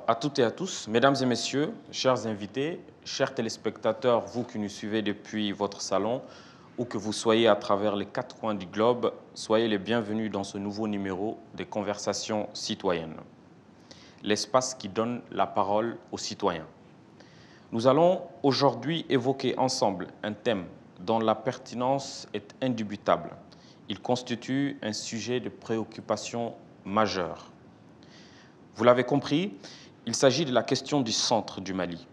à toutes et à tous, mesdames et messieurs, chers invités, chers téléspectateurs, vous qui nous suivez depuis votre salon ou que vous soyez à travers les 4 coins du globe, soyez les bienvenus dans ce nouveau numéro des Conversations citoyennes, l'espace qui donne la parole aux citoyens. Nous allons aujourd'hui évoquer ensemble un thème dont la pertinence est indubitable. Il constitue un sujet de préoccupation majeure. Vous l'avez compris, il s'agit de la question du centre du Mali.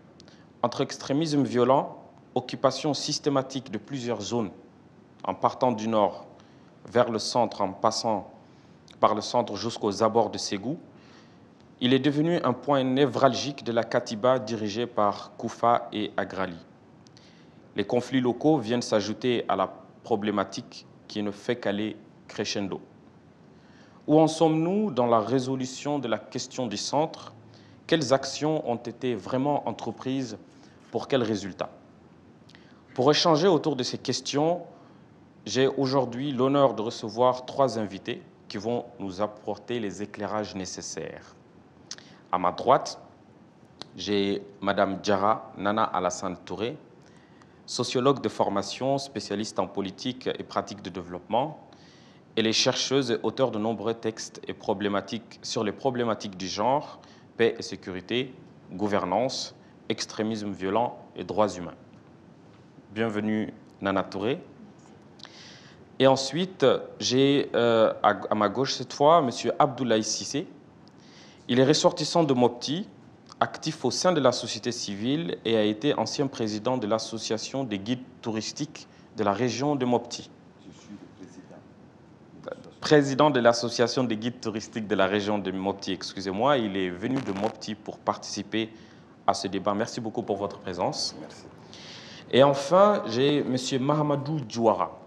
Entre extrémisme violent, occupation systématique de plusieurs zones, en partant du nord vers le centre, en passant par le centre jusqu'aux abords de Ségou, il est devenu un point névralgique de la Katiba dirigée par Koufa et Agrali. Les conflits locaux viennent s'ajouter à la problématique qui ne fait qu'aller crescendo. Où en sommes-nous dans la résolution de la question du centre? Quelles actions ont été vraiment entreprises? Pour quels résultats? Pour échanger autour de ces questions, j'ai aujourd'hui l'honneur de recevoir 3 invités qui vont nous apporter les éclairages nécessaires. À ma droite, j'ai Madame Diarra Nana Alassane Touré, sociologue de formation, spécialiste en politique et pratique de développement. Elle est chercheuse et auteure de nombreux textes et problématiques sur les problématiques du genre, paix et sécurité, gouvernance, extrémisme violent et droits humains. Bienvenue Nana Touré. Et ensuite, j'ai à ma gauche cette fois M. Abdoulaye Cissé. Il est ressortissant de Mopti, actif au sein de la société civile et a été ancien président de l'association des guides touristiques de la région de Mopti. Président de l'association des guides touristiques de la région de Mopti, excusez-moi. Il est venu de Mopti pour participer à ce débat. Merci beaucoup pour votre présence. Merci. Et enfin, j'ai M. Mahamadou Diouara,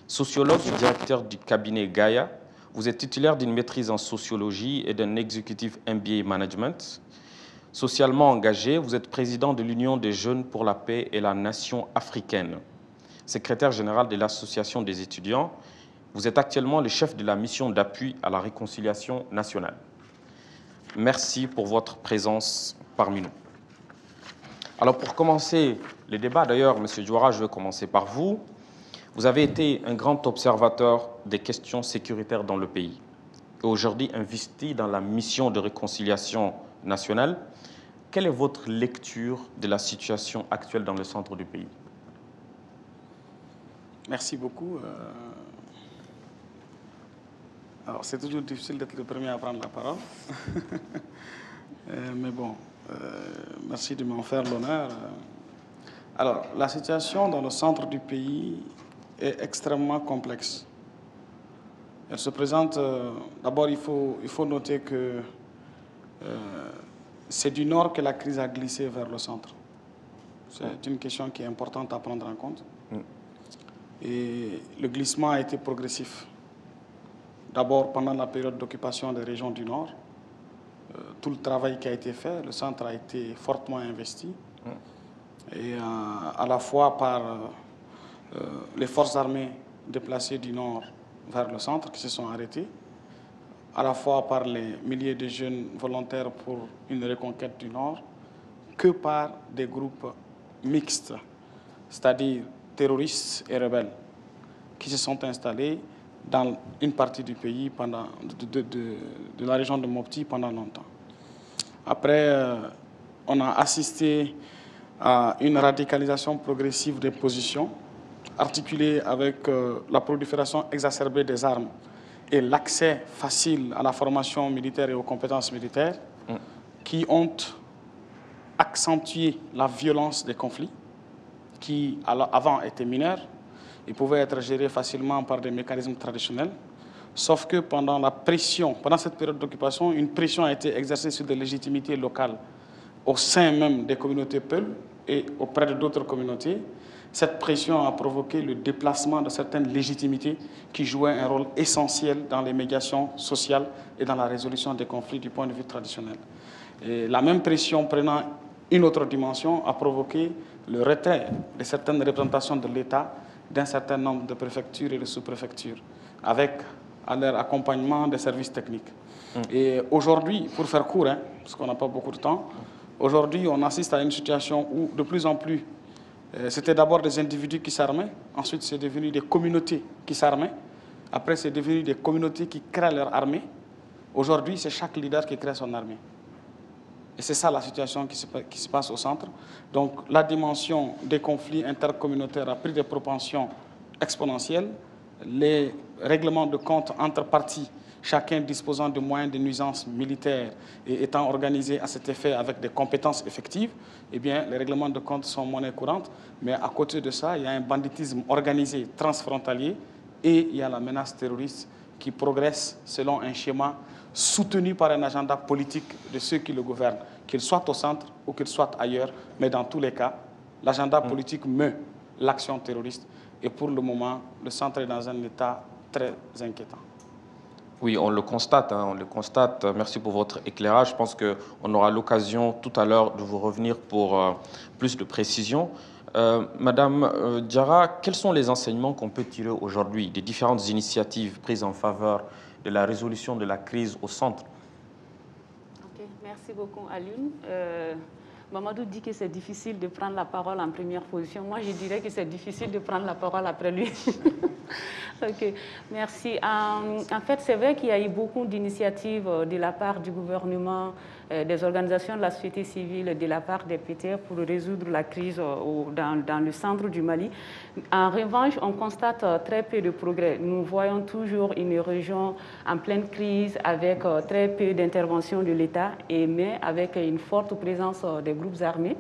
sociologue et directeur du cabinet Gaïa. Vous êtes titulaire d'une maîtrise en sociologie et d'un exécutif MBA Management. Socialement engagé, vous êtes président de l'Union des jeunes pour la paix et la nation africaine, secrétaire général de l'Association des étudiants. Vous êtes actuellement le chef de la mission d'appui à la réconciliation nationale. Merci pour votre présence parmi nous. Alors pour commencer le débat, d'ailleurs, M. Diouara, je vais commencer par vous. Vous avez été un grand observateur des questions sécuritaires dans le pays et aujourd'hui investi dans la mission de réconciliation nationale. Quelle est votre lecture de la situation actuelle dans le centre du pays? Merci beaucoup. Alors, c'est toujours difficile d'être le premier à prendre la parole. Mais bon, merci de m'en faire l'honneur. Alors, la situation dans le centre du pays est extrêmement complexe. Elle se présente... D'abord, il faut noter que c'est du nord que la crise a glissé vers le centre. C'est une question qui est importante à prendre en compte. Et le glissement a été progressif. D'abord, pendant la période d'occupation des régions du Nord, tout le travail qui a été fait, le centre a été fortement investi. Et à la fois par les forces armées déplacées du Nord vers le centre qui se sont arrêtées, à la fois par les milliers de jeunes volontaires pour une reconquête du Nord, que par des groupes mixtes, c'est-à-dire terroristes et rebelles, qui se sont installés dans une partie du pays, de la région de Mopti pendant longtemps. Après, on a assisté à une radicalisation progressive des positions, articulée avec la prolifération exacerbée des armes et l'accès facile à la formation militaire et aux compétences militaires, qui ont accentué la violence des conflits, qui avant étaient mineurs. Ils pouvaient être gérés facilement par des mécanismes traditionnels, sauf que pendant cette période d'occupation, une pression a été exercée sur des légitimités locales au sein même des communautés Peul et auprès d'autres communautés. Cette pression a provoqué le déplacement de certaines légitimités qui jouaient un rôle essentiel dans les médiations sociales et dans la résolution des conflits du point de vue traditionnel. Et la même pression prenant une autre dimension a provoqué le retrait de certaines représentations de l'État d'un certain nombre de préfectures et de sous-préfectures, avec à leur accompagnement des services techniques. Et aujourd'hui, pour faire court, hein, parce qu'on n'a pas beaucoup de temps, aujourd'hui, on assiste à une situation où de plus en plus, c'était d'abord des individus qui s'armaient, ensuite c'est devenu des communautés qui s'armaient, après c'est devenu des communautés qui créent leur armée. Aujourd'hui, c'est chaque leader qui crée son armée. Et c'est ça la situation qui se passe au centre. Donc la dimension des conflits intercommunautaires a pris des propensions exponentielles. Les règlements de compte entre partis, chacun disposant de moyens de nuisance militaires et étant organisé à cet effet avec des compétences effectives, eh bien, les règlements de compte sont monnaie courante. Mais à côté de ça, il y a un banditisme organisé transfrontalier et il y a la menace terroriste qui progresse selon un schéma soutenu par un agenda politique de ceux qui le gouvernent, qu'ils soient au centre ou qu'ils soient ailleurs. Mais dans tous les cas, l'agenda politique meut l'action terroriste. Et pour le moment, le centre est dans un état très inquiétant. Oui, on le constate, hein, on le constate. Merci pour votre éclairage. Je pense qu'on aura l'occasion tout à l'heure de vous revenir pour plus de précision. Madame Diarra, quels sont les enseignements qu'on peut tirer aujourd'hui des différentes initiatives prises en faveur de la résolution de la crise au centre? Okay, merci beaucoup, Alioune. Mamadou dit que c'est difficile de prendre la parole en première position. Moi, je dirais que c'est difficile de prendre la parole après lui. Ok, merci. En fait, c'est vrai qu'il y a eu beaucoup d'initiatives de la part du gouvernement, des organisations de la société civile, de la part des PTR pour résoudre la crise dans le centre du Mali. En revanche, on constate très peu de progrès. Nous voyons toujours une région en pleine crise avec très peu d'intervention de l'État, mais avec une forte présence des groupes armés.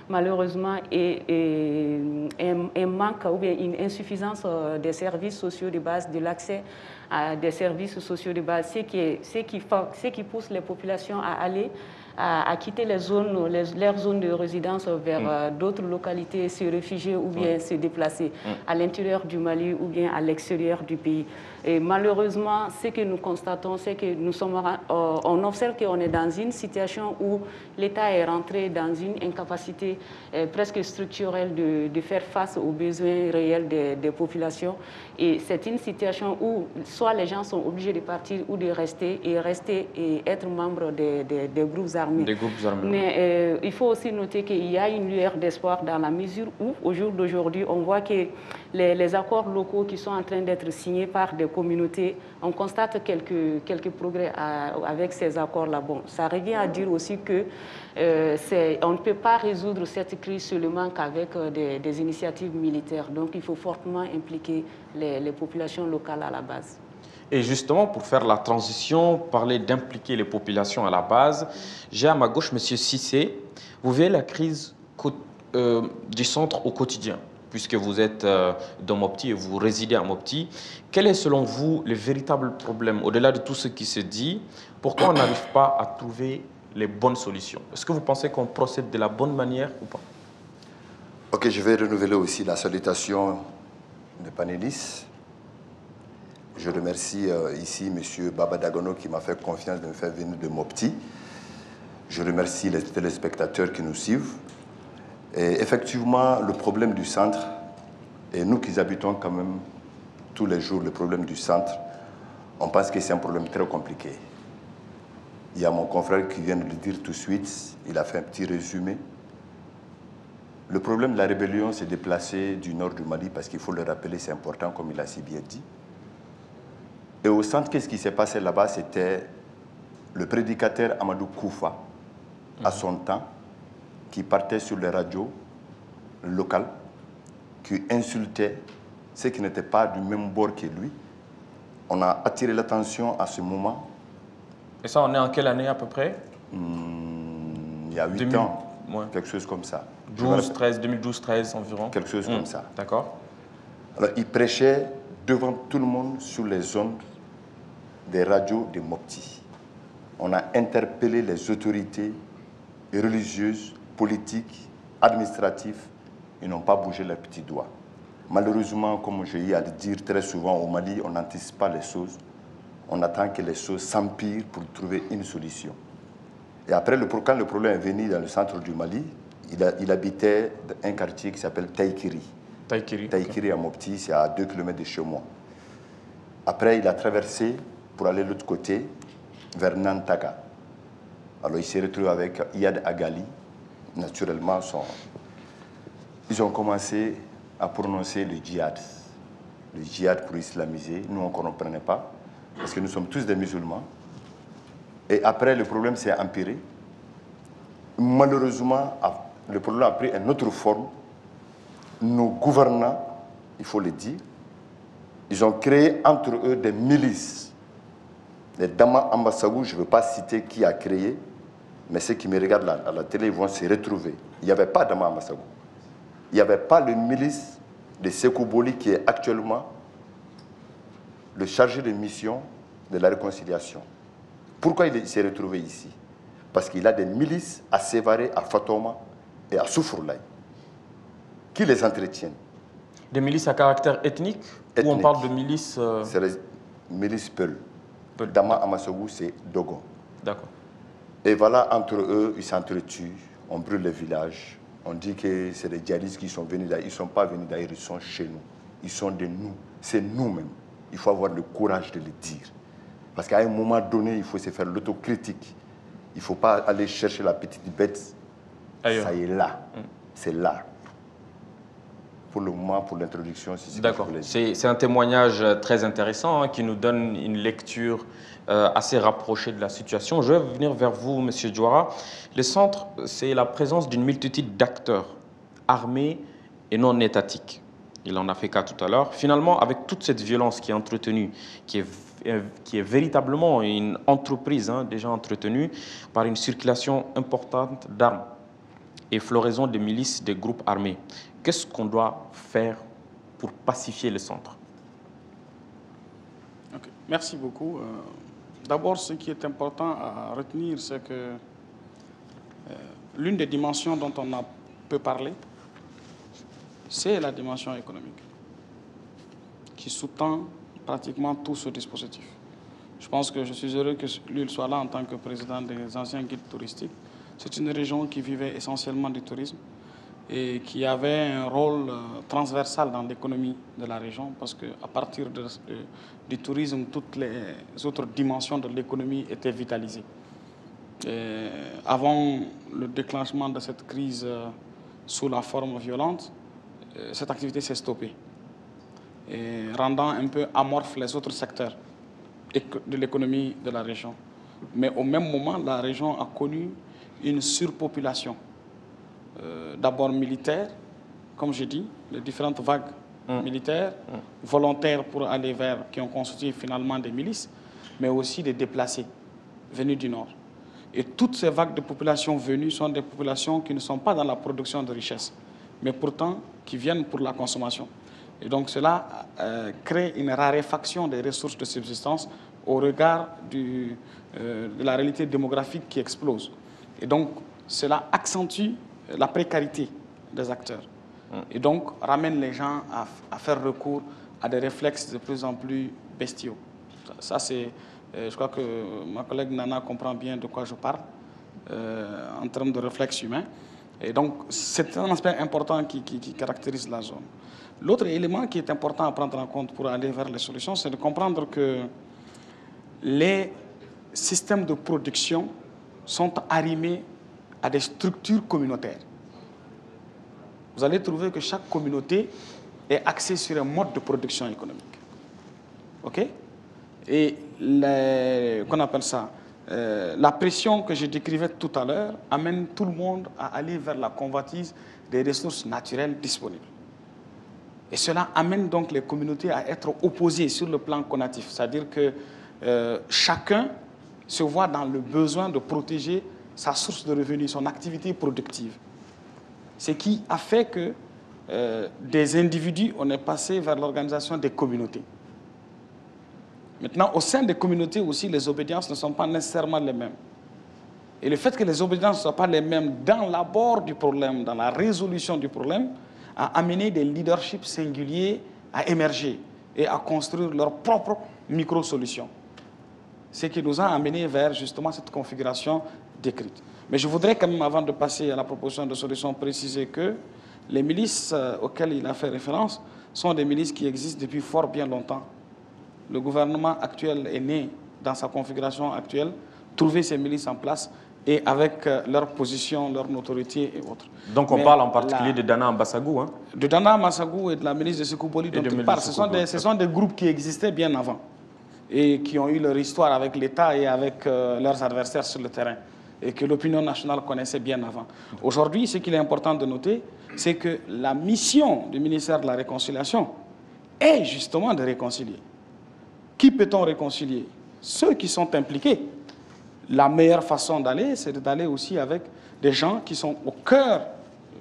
Malheureusement, un manque ou bien une insuffisance des services sociaux de base, de l'accès à des services sociaux de base, ce qui pousse les populations à aller à quitter leurs zones de résidence vers d'autres localités, se réfugier ou bien se déplacer à l'intérieur du Mali ou bien à l'extérieur du pays. Et malheureusement, ce que nous constatons, c'est que on observe qu'on est dans une situation où l'État est rentré dans une incapacité presque structurelle de faire face aux besoins réels des populations. Et c'est une situation où soit les gens sont obligés de partir ou de rester et être membres des groupes armés. Des groupes armés. Mais il faut aussi noter qu'il y a une lueur d'espoir dans la mesure où, au jour d'aujourd'hui, on voit que les accords locaux qui sont en train d'être signés par des communautés, on constate quelques progrès avec ces accords-là. Bon, ça revient à dire aussi que on ne peut pas résoudre cette crise seulement qu'avec des initiatives militaires. Donc, il faut fortement impliquer les populations locales à la base. Et justement, pour faire la transition, parler d'impliquer les populations à la base, j'ai à ma gauche M. Cissé. Vous voyez la crise du centre au quotidien, puisque vous êtes dans Mopti et vous résidez à Mopti. Quel est selon vous le véritable problème, au-delà de tout ce qui se dit? Pourquoi on n'arrive pas à trouver les bonnes solutions? Est-ce que vous pensez qu'on procède de la bonne manière ou pas? Ok, je vais renouveler aussi la salutation des panélistes. Je remercie ici M. Baba Dagono qui m'a fait confiance de me faire venir de Mopti. Je remercie les téléspectateurs qui nous suivent. Et effectivement, le problème du centre, et nous qui habitons quand même tous les jours le problème du centre, on pense que c'est un problème très compliqué. Il y a mon confrère qui vient de le dire tout de suite, il a fait un petit résumé. Le problème de la rébellion s'est déplacé du nord du Mali parce qu'il faut le rappeler, c'est important comme il a si bien dit. Et au centre, qu'est-ce qui s'est passé là-bas? C'était le prédicateur Amadou Koufa, à son temps, qui partait sur les radios locales, qui insultait ceux qui n'étaient pas du même bord que lui. On a attiré l'attention à ce moment. Et ça, on est en quelle année à peu près? Il y a 8 ans, quelque chose comme ça. 2012-13 environ. Quelque chose comme ça. D'accord. Alors, il prêchait devant tout le monde sur les ondes des radios de Mopti. On a interpellé les autorités religieuses, politiques, administratives. Ils n'ont pas bougé leurs petits doigts. Malheureusement, comme j'ai eu à le dire très souvent, au Mali, on n'anticipe pas les choses. On attend que les choses s'empirent pour trouver une solution. Et après, quand le problème est venu dans le centre du Mali, il habitait dans un quartier qui s'appelle Taïkiri. Taïkiri à Mopti, c'est à 2 km de chez moi. Après, il a traversé pour aller de l'autre côté, vers Nantaka. Alors, il s'est retrouvé avec Iyad Agali. Naturellement, ils ont commencé à prononcer le djihad. Le djihad pour islamiser. Nous, on ne comprenait pas, parce que nous sommes tous des musulmans. Et après, le problème s'est empiré. Malheureusement, le problème a pris une autre forme. Nos gouvernants, il faut le dire, ils ont créé entre eux des milices. Les Dama Ambassaou, je ne veux pas citer qui a créé, mais ceux qui me regardent à la télé vont se retrouver. Il n'y avait pas Dama Ambassaou. Il n'y avait pas le milice de Sékou Boli qui est actuellement le chargé de mission de la réconciliation. Pourquoi il s'est retrouvé ici? Parce qu'il a des milices à Sévaré, à Fatoma et à Soufroulaye qui les entretiennent. Des milices à caractère ethnique, ou on parle de milices... C'est les milices Peul. Dama Ambassaou, c'est Dogon. D'accord. Et voilà, entre eux, ils s'entretuent, on brûle les villages. On dit que c'est des djihadistes qui sont venus d'ailleurs. Ils ne sont pas venus d'ailleurs, ils sont chez nous. Ils sont de nous. C'est nous-mêmes. Il faut avoir le courage de le dire. Parce qu'à un moment donné, il faut se faire l'autocritique. Il ne faut pas aller chercher la petite bête. Ailleurs. Ça y est là. C'est là. Pour le moment, pour l'introduction, c'est ce que D'accord. je voulais dire. C'est un témoignage très intéressant qui nous donne une lecture assez rapprochée de la situation. Je vais venir vers vous, M. Diawara. Le centre, c'est la présence d'une multitude d'acteurs armés et non étatiques. Il en a fait cas tout à l'heure. Finalement, avec toute cette violence qui est entretenue, qui est véritablement une entreprise déjà entretenue par une circulation importante d'armes et floraison de milices des groupes armés, qu'est-ce qu'on doit faire pour pacifier le centre? Okay. Merci beaucoup. D'abord, ce qui est important à retenir, c'est que l'une des dimensions dont on a peu parlé, c'est la dimension économique, qui sous-tend pratiquement tout ce dispositif. Je pense que je suis heureux que lui soit là en tant que président des anciens guides touristiques. C'est une région qui vivait essentiellement du tourisme et qui avait un rôle transversal dans l'économie de la région, parce qu'à partir du tourisme, toutes les autres dimensions de l'économie étaient vitalisées. Et avant le déclenchement de cette crise sous la forme violente, cette activité s'est stoppée, et rendant un peu amorphes les autres secteurs de l'économie de la région. Mais au même moment, la région a connu une surpopulation. D'abord militaire, comme j'ai dit, les différentes vagues militaires, volontaires pour aller vers, qui ont constitué finalement des milices, mais aussi des déplacés venus du nord. Et toutes ces vagues de population venues sont des populations qui ne sont pas dans la production de richesse, mais pourtant qui viennent pour la consommation. Et donc cela crée une raréfaction des ressources de subsistance au regard de la réalité démographique qui explose. Et donc cela accentue la précarité des acteurs. Et donc ramène les gens à faire recours à des réflexes de plus en plus bestiaux. Ça c'est, je crois que ma collègue Nana comprend bien de quoi je parle en termes de réflexes humains. Et donc c'est un aspect important qui caractérise la zone. L'autre élément qui est important à prendre en compte pour aller vers les solutions, c'est de comprendre que les systèmes de production sont arrimés à des structures communautaires. Vous allez trouver que chaque communauté est axée sur un mode de production économique. OK? Et qu'on appelle ça, la pression que je décrivais tout à l'heure amène tout le monde à aller vers la convoitise des ressources naturelles disponibles. Et cela amène donc les communautés à être opposées sur le plan conatif. C'est-à-dire que chacun se voit dans le besoin de protéger sa source de revenus, son activité productive. Ce qui a fait que des individus, on est passé vers l'organisation des communautés. Maintenant, au sein des communautés aussi, les obédiences ne sont pas nécessairement les mêmes. Et le fait que les obédiences ne soient pas les mêmes dans l'abord du problème, dans la résolution du problème, a amené des leaderships singuliers à émerger et à construire leurs propres micro-solutions. Ce qui nous a amené vers justement cette configuration décrite. Mais je voudrais quand même, avant de passer à la proposition de solution, préciser que les milices auxquelles il a fait référence sont des milices qui existent depuis fort bien longtemps le gouvernement actuel est né dans sa configuration actuelle, trouver ces milices en place et avec leur position, leur notoriété et autres. Donc on parle en particulier de Dana Ambassagou, hein? De Dana Ambassagou et de la milice de Sékou Boli dont il parle. Ce sont des groupes qui existaient bien avant et qui ont eu leur histoire avec l'État et avec leurs adversaires sur le terrain et que l'opinion nationale connaissait bien avant. Aujourd'hui, ce qu'il est important de noter, c'est que la mission du ministère de la Réconciliation est justement de réconcilier. Qui peut-on réconcilier? Ceux qui sont impliqués. La meilleure façon d'aller, c'est d'aller aussi avec des gens qui sont au cœur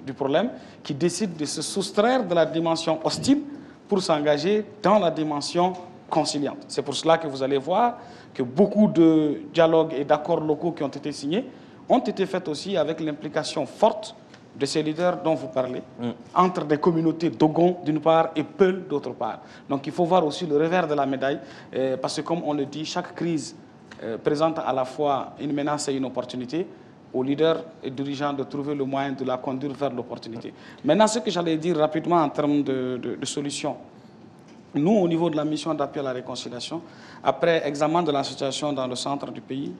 du problème, qui décident de se soustraire de la dimension hostile pour s'engager dans la dimension conciliante. C'est pour cela que vous allez voir que beaucoup de dialogues et d'accords locaux qui ont été signés ont été faits aussi avec l'implication forte de ces leaders dont vous parlez, entre des communautés Dogon d'une part et Peul d'autre part. Donc il faut voir aussi le revers de la médaille, parce que comme on le dit, chaque crise présente à la fois une menace et une opportunité aux leaders et dirigeants de trouver le moyen de la conduire vers l'opportunité. Maintenant, ce que j'allais dire rapidement en termes de solutions. Nous, au niveau de la mission d'appui à la réconciliation, après examen de la situation dans le centre du pays,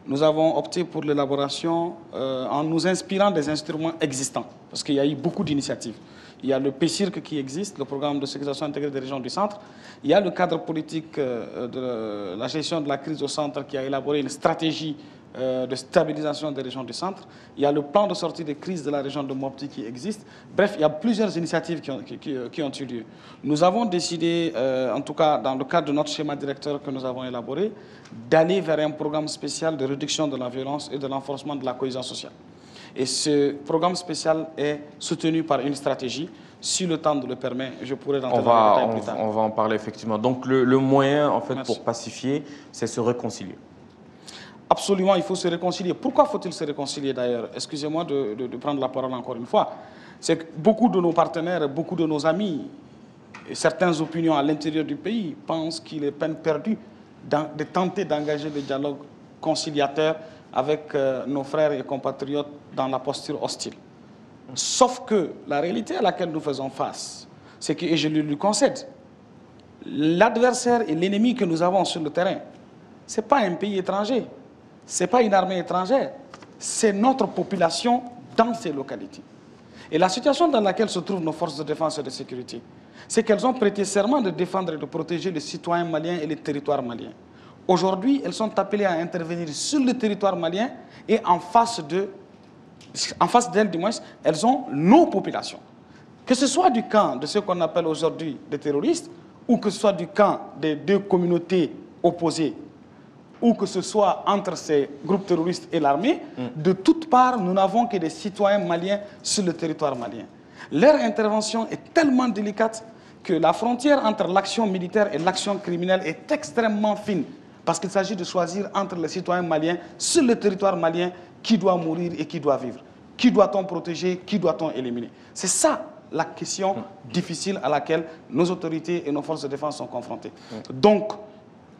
nous avons opté pour l'élaboration en nous inspirant des instruments existants, parce qu'il y a eu beaucoup d'initiatives. Il y a le PCIRC qui existe, le programme de sécurisation intégrée des régions du centre. Il y a le cadre politique de la gestion de la crise au centre qui a élaboré une stratégie de stabilisation des régions du centre. Il y a le plan de sortie des crises de la région de Mopti qui existe. Bref, il y a plusieurs initiatives qui ont eu lieu. Nous avons décidé, en tout cas dans le cadre de notre schéma directeur que nous avons élaboré, d'aller vers un programme spécial de réduction de la violence et de renforcement de la cohésion sociale. Et ce programme spécial est soutenu par une stratégie. Si le temps le permet, je pourrais rentrer dans les détails plus tard. On va en parler effectivement. Donc le moyen en fait pour pacifier, c'est se réconcilier. Absolument, il faut se réconcilier. Pourquoi faut-il se réconcilier d'ailleurs? Excusez-moi de prendre la parole encore une fois. C'est que beaucoup de nos partenaires, beaucoup de nos amis, et certaines opinions à l'intérieur du pays pensent qu'il est peine perdue de tenter d'engager le dialogue conciliateur avec nos frères et compatriotes dans la posture hostile. Sauf que la réalité à laquelle nous faisons face, c'est que, et je le lui concède, l'adversaire et l'ennemi que nous avons sur le terrain, ce n'est pas un pays étranger, ce n'est pas une armée étrangère, c'est notre population dans ces localités. Et la situation dans laquelle se trouvent nos forces de défense et de sécurité, c'est qu'elles ont prêté serment de défendre et de protéger les citoyens maliens et les territoires maliens. Aujourd'hui, elles sont appelées à intervenir sur le territoire malien et en face d'elles, du moins, elles ont nos populations. Que ce soit du camp de ce qu'on appelle aujourd'hui des terroristes, ou que ce soit du camp des deux communautés opposées, ou que ce soit entre ces groupes terroristes et l'armée, de toutes parts, nous n'avons que des citoyens maliens sur le territoire malien. Leur intervention est tellement délicate que la frontière entre l'action militaire et l'action criminelle est extrêmement fine, parce qu'il s'agit de choisir entre les citoyens maliens sur le territoire malien qui doit mourir et qui doit vivre. Qui doit-on protéger, qui doit-on éliminer? C'est ça la question difficile à laquelle nos autorités et nos forces de défense sont confrontées. Donc,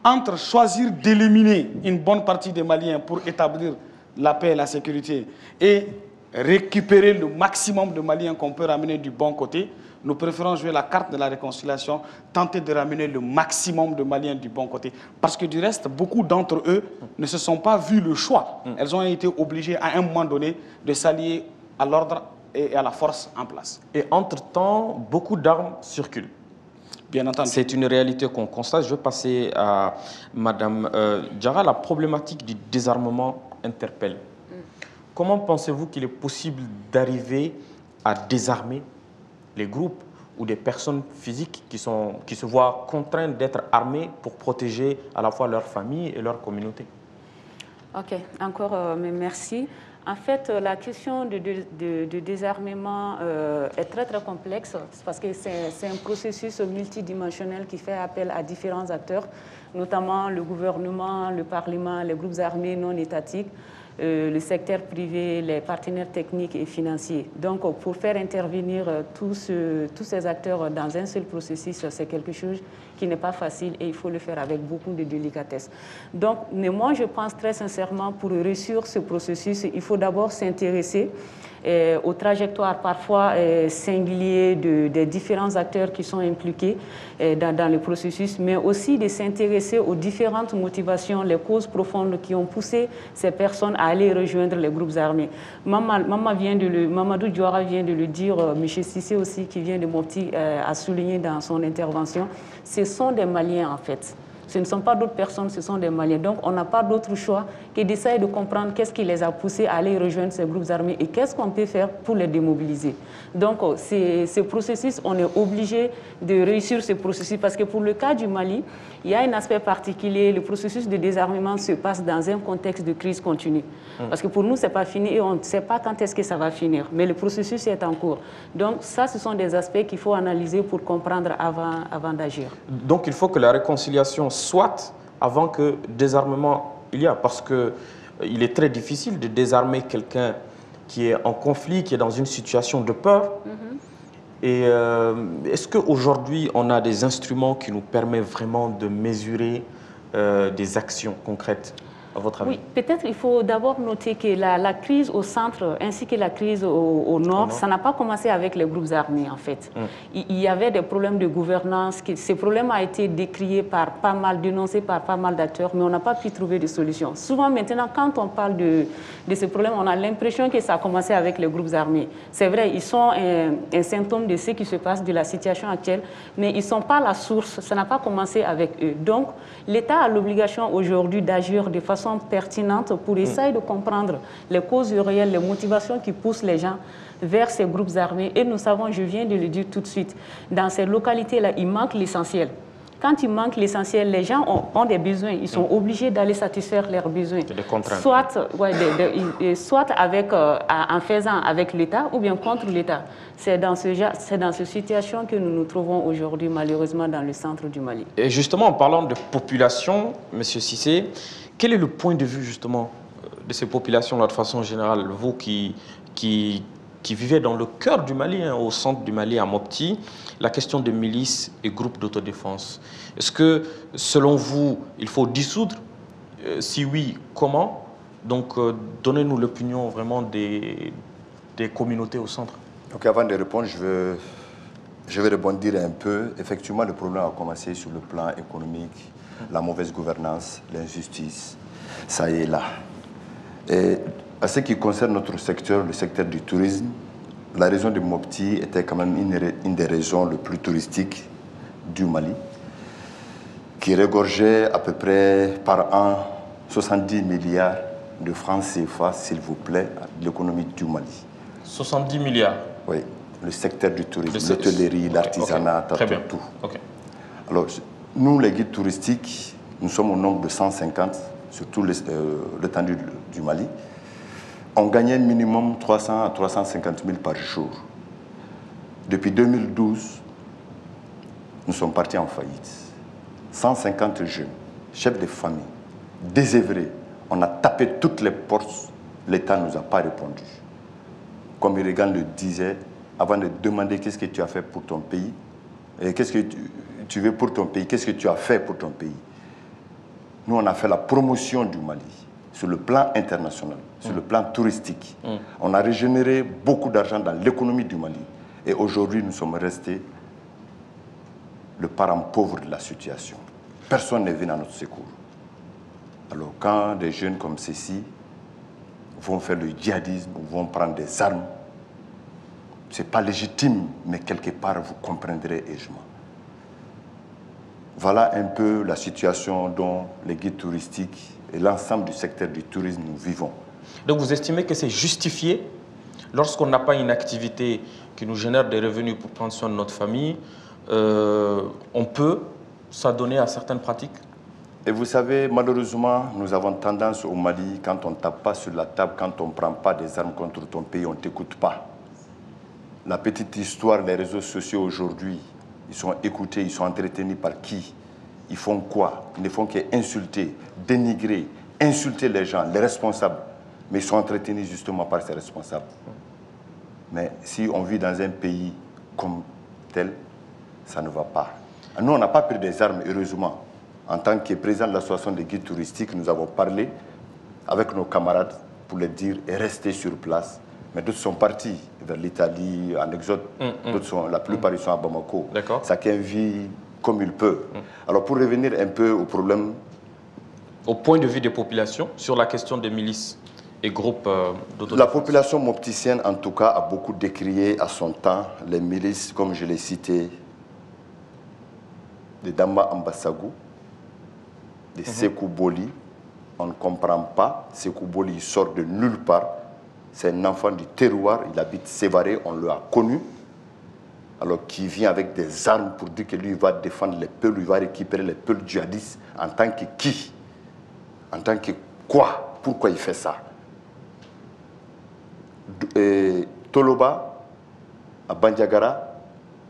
entre choisir d'éliminer une bonne partie des Maliens pour établir la paix et la sécurité et récupérer le maximum de Maliens qu'on peut ramener du bon côté, nous préférons jouer la carte de la réconciliation, tenter de ramener le maximum de Maliens du bon côté. Parce que du reste, beaucoup d'entre eux ne se sont pas vus le choix. Elles ont été obligées à un moment donné de s'allier à l'ordre et à la force en place. Et entre-temps, beaucoup d'armes circulent. Bien entendu. C'est une réalité qu'on constate. Je vais passer à Madame Diarra. La problématique du désarmement interpelle. Comment pensez-vous qu'il est possible d'arriver à désarmer les groupes ou des personnes physiques qui se voient contraintes d'être armées pour protéger à la fois leur famille et leur communauté? Ok, encore merci. En fait, la question de désarmement est très très complexe parce que c'est un processus multidimensionnel qui fait appel à différents acteurs, notamment le gouvernement, le Parlement, les groupes armés non étatiques, le secteur privé, les partenaires techniques et financiers. Donc, pour faire intervenir tous ces acteurs dans un seul processus, c'est quelque chose qui n'est pas facile et il faut le faire avec beaucoup de délicatesse. Donc, mais moi, je pense très sincèrement, pour réussir ce processus, il faut d'abord s'intéresser aux trajectoires parfois singulières des différents acteurs qui sont impliqués dans le processus, mais aussi de s'intéresser aux différentes motivations, les causes profondes qui ont poussé ces personnes à aller rejoindre les groupes armés. Mamadou Diawara vient de le dire, M. Cissé aussi, qui vient de Mopti, a souligné dans son intervention, ce sont des Maliens en fait. Ce ne sont pas d'autres personnes, ce sont des Maliens. Donc, on n'a pas d'autre choix que d'essayer de comprendre qu'est-ce qui les a poussés à aller rejoindre ces groupes armés et qu'est-ce qu'on peut faire pour les démobiliser. Donc, ce processus, on est obligé de réussir ce processus parce que pour le cas du Mali, il y a un aspect particulier. Le processus de désarmement se passe dans un contexte de crise continue. Parce que pour nous, ce n'est pas fini et on ne sait pas quand est-ce que ça va finir. Mais le processus est en cours. Donc, ça, ce sont des aspects qu'il faut analyser pour comprendre avant d'agir. Donc, il faut que la réconciliation soit avant que désarmement il y a, parce qu'il est très difficile de désarmer quelqu'un qui est en conflit, qui est dans une situation de peur. Et est-ce qu'aujourd'hui, on a des instruments qui nous permettent vraiment de mesurer des actions concrètes, à votre avis? Oui, peut-être il faut d'abord noter que la crise au centre ainsi que la crise au nord, ça n'a pas commencé avec les groupes armés en fait. Il y avait des problèmes de gouvernance, ces problèmes ont été décriés par pas mal, dénoncés par pas mal d'acteurs, mais on n'a pas pu trouver de solution. Souvent maintenant, quand on parle de ces problèmes, on a l'impression que ça a commencé avec les groupes armés. C'est vrai, ils sont un symptôme de ce qui se passe, de la situation actuelle, mais ils ne sont pas la source, ça n'a pas commencé avec eux. Donc, l'État a l'obligation aujourd'hui d'agir de façon pertinente pour essayer de comprendre les causes réelles, les motivations qui poussent les gens vers ces groupes armés. Et nous savons, je viens de le dire tout de suite, dans ces localités-là, il manque l'essentiel. Quand il manque l'essentiel, les gens ont des besoins. Ils sont obligés d'aller satisfaire leurs besoins. Des contraintes. Soit en faisant avec l'État ou bien contre l'État. C'est dans cette situation que nous nous trouvons aujourd'hui, malheureusement, dans le centre du Mali. Et justement, en parlant de population, M. Cissé, quel est le point de vue justement de ces populations-là de façon générale, vous qui vivez dans le cœur du Mali, au centre du Mali, à Mopti, la question des milices et groupes d'autodéfense. Est-ce que, selon vous, il faut dissoudre? Si oui, comment? Donc, donnez-nous l'opinion vraiment des communautés au centre. Donc, avant de répondre, je vais rebondir un peu. Effectivement, le problème a commencé sur le plan économique, la mauvaise gouvernance, l'injustice, ça y est là. Et à ce qui concerne notre secteur, le secteur du tourisme, la région de Mopti était quand même une des régions les plus touristiques du Mali, qui regorgeait à peu près par an 70 milliards de francs CFA, s'il vous plaît, l'économie du Mali. 70 milliards? Oui, le secteur du tourisme, l'hôtellerie, l'artisanat, tout. Alors, nous, les guides touristiques, nous sommes au nombre de 150 sur tout l'étendue du Mali. On gagnait minimum 300 à 350 000 par jour. Depuis 2012, nous sommes partis en faillite. 150 jeunes, chefs de famille, désœuvrés. On a tapé toutes les portes. L'État ne nous a pas répondu. Comme Irigan le disait, avant de demander qu'est-ce que tu as fait pour ton pays, et qu'est-ce que tu veux pour ton pays, qu'est-ce que tu as fait pour ton pays. Nous, on a fait la promotion du Mali sur le plan international, sur le plan touristique. On a régénéré beaucoup d'argent dans l'économie du Mali. Et aujourd'hui, nous sommes restés le parent pauvre de la situation. Personne n'est venu à notre secours. Alors, quand des jeunes comme ceux-ci vont faire le djihadisme, vont prendre des armes, ce n'est pas légitime, mais quelque part, vous comprendrez aisément. Voilà un peu la situation dont les guides touristiques et l'ensemble du secteur du tourisme nous vivons. Donc vous estimez que c'est justifié lorsqu'on n'a pas une activité qui nous génère des revenus pour prendre soin de notre famille, on peut s'adonner à certaines pratiques? Et vous savez, malheureusement, nous avons tendance au Mali, quand on ne tape pas sur la table, quand on ne prend pas des armes contre ton pays, on ne t'écoute pas. La petite histoire, les réseaux sociaux aujourd'hui, ils sont écoutés, ils sont entretenus par qui? Ils font quoi? Ils ne font qu'insulter, dénigrer, insulter les gens, les responsables. Mais ils sont entretenus justement par ces responsables. Mais si on vit dans un pays comme tel, ça ne va pas. Nous, on n'a pas pris des armes, heureusement. En tant que président de l'association des guides touristiques, nous avons parlé avec nos camarades pour les dire et rester sur place. mais d'autres sont partis vers l'Italie, en exode. La plupart ils sont à Bamako. Chacun vit comme il peut. Alors pour revenir un peu au problème... Au point de vue des populations, sur la question des milices et groupes d'autodéfense. La population mopticienne, en tout cas, a beaucoup décrié à son temps les milices, comme je l'ai cité, de Damba Ambassago, de Sékou Boli. On ne comprend pas. Sékou Boli, il sort de nulle part. C'est un enfant du terroir. Il habite Sévaré. On l'a connu. Alors, qui vient avec des armes pour dire que lui, il va défendre les peuples, il va récupérer les peuples djihadistes. En tant que qui? En tant que quoi? Pourquoi il fait ça? Toloba, à Bandiagara,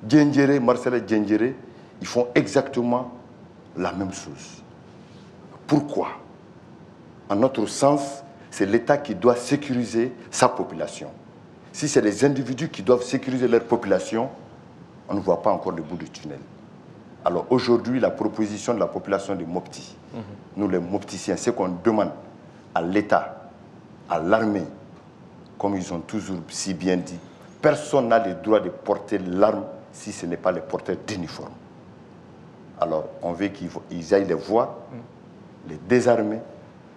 Djendjere, Marcel Djendjere, ils font exactement la même chose. Pourquoi? En notre sens, c'est l'État qui doit sécuriser sa population. Si c'est les individus qui doivent sécuriser leur population, on ne voit pas encore le bout du tunnel. Alors aujourd'hui, la proposition de la population de Mopti, nous les Mopticiens, c'est qu'on demande à l'État, à l'armée, comme ils ont toujours si bien dit, personne n'a le droit de porter l'arme si ce n'est pas les porteurs d'uniforme. Alors on veut qu'ils aillent les voir, les désarmer,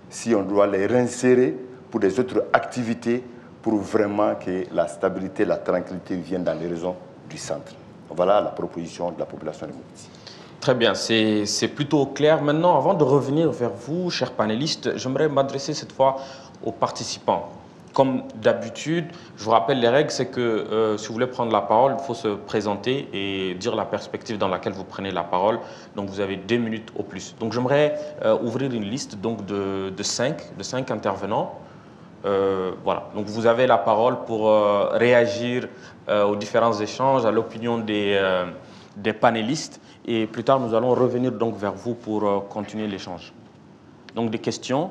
si on doit les réinsérer pour des autres activités, pour vraiment que la stabilité, la tranquillité viennent dans les régions du centre. Voilà la proposition de la population de Mopti. Très bien, c'est plutôt clair. Maintenant, avant de revenir vers vous, chers panélistes, j'aimerais m'adresser cette fois aux participants. Comme d'habitude, je vous rappelle les règles, c'est que si vous voulez prendre la parole, il faut se présenter et dire la perspective dans laquelle vous prenez la parole. Donc vous avez 2 minutes au plus. Donc j'aimerais ouvrir une liste donc, de 5 intervenants. Voilà, donc vous avez la parole pour réagir aux différents échanges, à l'opinion des panélistes. Et plus tard, nous allons revenir donc vers vous pour continuer l'échange. Donc des questions,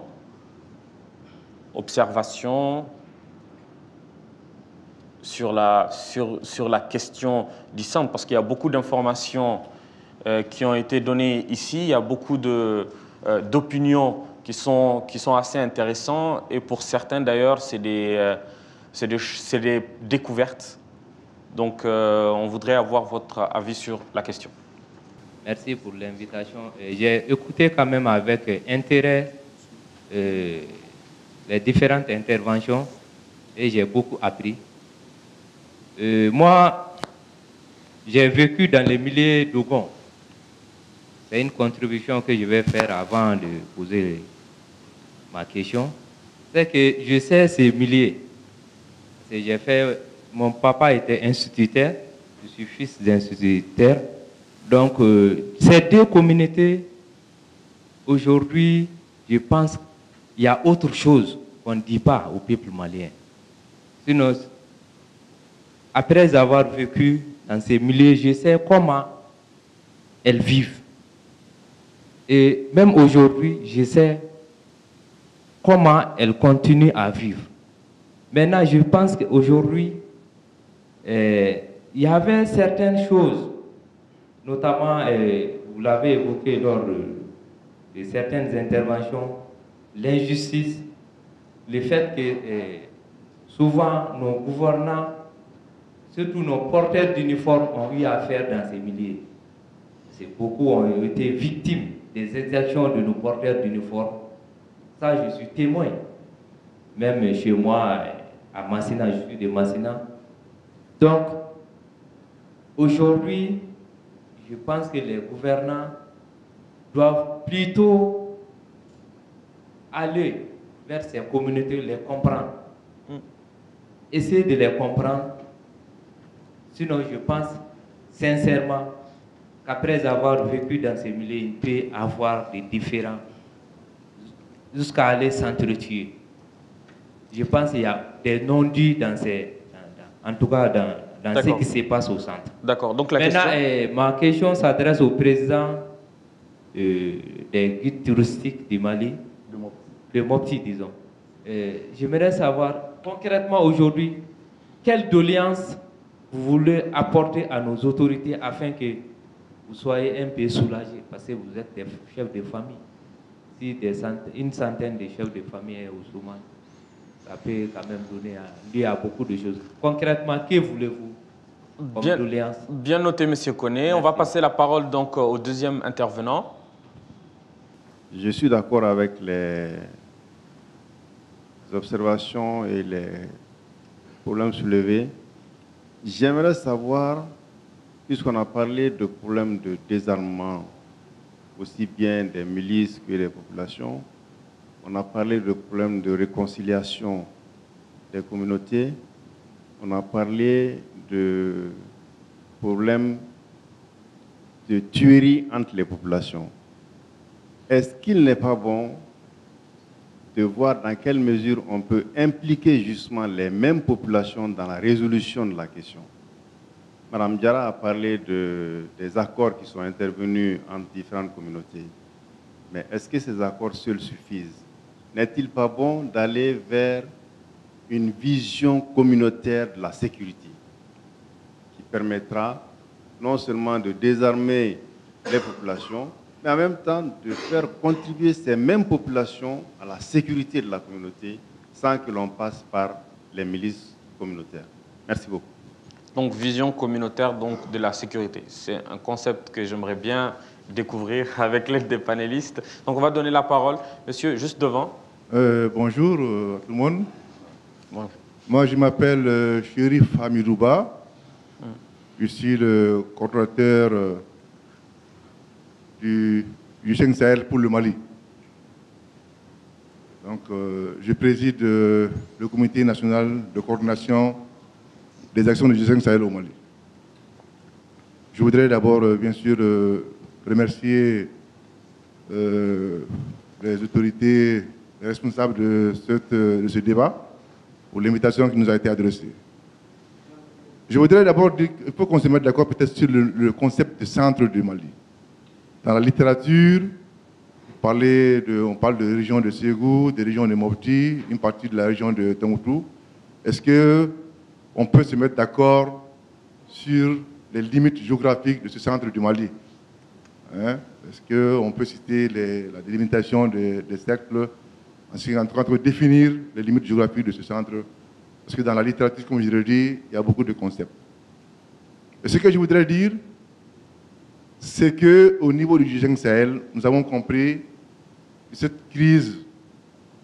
observations sur la question du centre, parce qu'il y a beaucoup d'informations qui ont été données ici, il y a beaucoup d'opinions qui sont assez intéressantes, et pour certains d'ailleurs, c'est des découvertes. Donc on voudrait avoir votre avis sur la question. Merci pour l'invitation. J'ai écouté quand même avec intérêt les différentes interventions et j'ai beaucoup appris. Moi, j'ai vécu dans les milieux d'Ogon. C'est une contribution que je vais faire avant de poser ma question. C'est que je sais ces milieux. Mon papa était instituteur, je suis fils d'instituteur. Donc, ces deux communautés, aujourd'hui, je pense qu'il y a autre chose qu'on ne dit pas au peuple malien. Sinon, après avoir vécu dans ces milieux, je sais comment elles vivent. Et même aujourd'hui, je sais comment elles continuent à vivre. Maintenant, je pense qu'aujourd'hui, il y avait certaines choses, notamment, vous l'avez évoqué lors de certaines interventions, l'injustice, le fait que souvent nos gouvernants, surtout nos porteurs d'uniformes, ont eu affaire dans ces milieux. Beaucoup ont été victimes des exactions de nos porteurs d'uniformes. Ça, je suis témoin. Même chez moi, à Massina, je suis de Massina. Donc, aujourd'hui, je pense que les gouvernants doivent plutôt aller vers ces communautés, les comprendre. Essayer de les comprendre. Sinon, je pense sincèrement qu'après avoir vécu dans ces milieux, il peut avoir des différends jusqu'à aller s'entretuer. Je pense qu'il y a des non-dits en tout cas dans ce qui se passe au centre. D'accord. Donc la Maintenant, question... ma question s'adresse au président des guides touristiques du Mali, de Mopti, disons. J'aimerais savoir concrètement aujourd'hui, quelle doléance vous voulez apporter à nos autorités afin que vous soyez un peu soulagés, parce que vous êtes des chefs de famille. Si une centaine de chefs de famille est au chômage, ça peut quand même donner lieu à beaucoup de choses. Concrètement, que voulez-vous comme doléance? Bien noté, M. Koné. On va passer la parole donc au deuxième intervenant. Je suis d'accord avec les observations et les problèmes soulevés. J'aimerais savoir, puisqu'on a parlé de problèmes de désarmement, aussi bien des milices que des populations, on a parlé de problèmes de réconciliation des communautés, on a parlé de problèmes de tuerie entre les populations. Est-ce qu'il n'est pas bon de voir dans quelle mesure on peut impliquer justement les mêmes populations dans la résolution de la question? Madame Diarra a parlé des accords qui sont intervenus entre différentes communautés. Mais est-ce que ces accords seuls suffisent? N'est-il pas bon d'aller vers une vision communautaire de la sécurité qui permettra non seulement de désarmer les populations, mais en même temps de faire contribuer ces mêmes populations à la sécurité de la communauté sans que l'on passe par les milices communautaires? Merci beaucoup. Donc, vision communautaire donc, de la sécurité. C'est un concept que j'aimerais bien découvrir avec l'aide des panélistes. Donc, on va donner la parole. Monsieur, juste devant. Bonjour à tout le monde. Bon. Moi, je m'appelle Chérif Amirouba. Je suis le coordonnateur du G5 Sahel pour le Mali. Donc, je préside le comité national de coordination des actions du G5 Sahel au Mali. Je voudrais d'abord, bien sûr, remercier les autorités responsables de ce débat pour l'invitation qui nous a été adressée. Je voudrais d'abord dire qu'il faut qu'on se mette d'accord peut-être sur le concept de centre du Mali. Dans la littérature, on parle de région de Ségou, de région de Mopti, une partie de la région de Tombouctou. Est-ce qu'on peut se mettre d'accord sur les limites géographiques de ce centre du Mali? Est-ce qu'on peut citer la délimitation des cercles en train de définir les limites géographiques de ce centre? Parce que dans la littérature, comme je l'ai dit, il y a beaucoup de concepts. Et ce que je voudrais dire, c'est qu'au niveau du G5 Sahel, nous avons compris que cette crise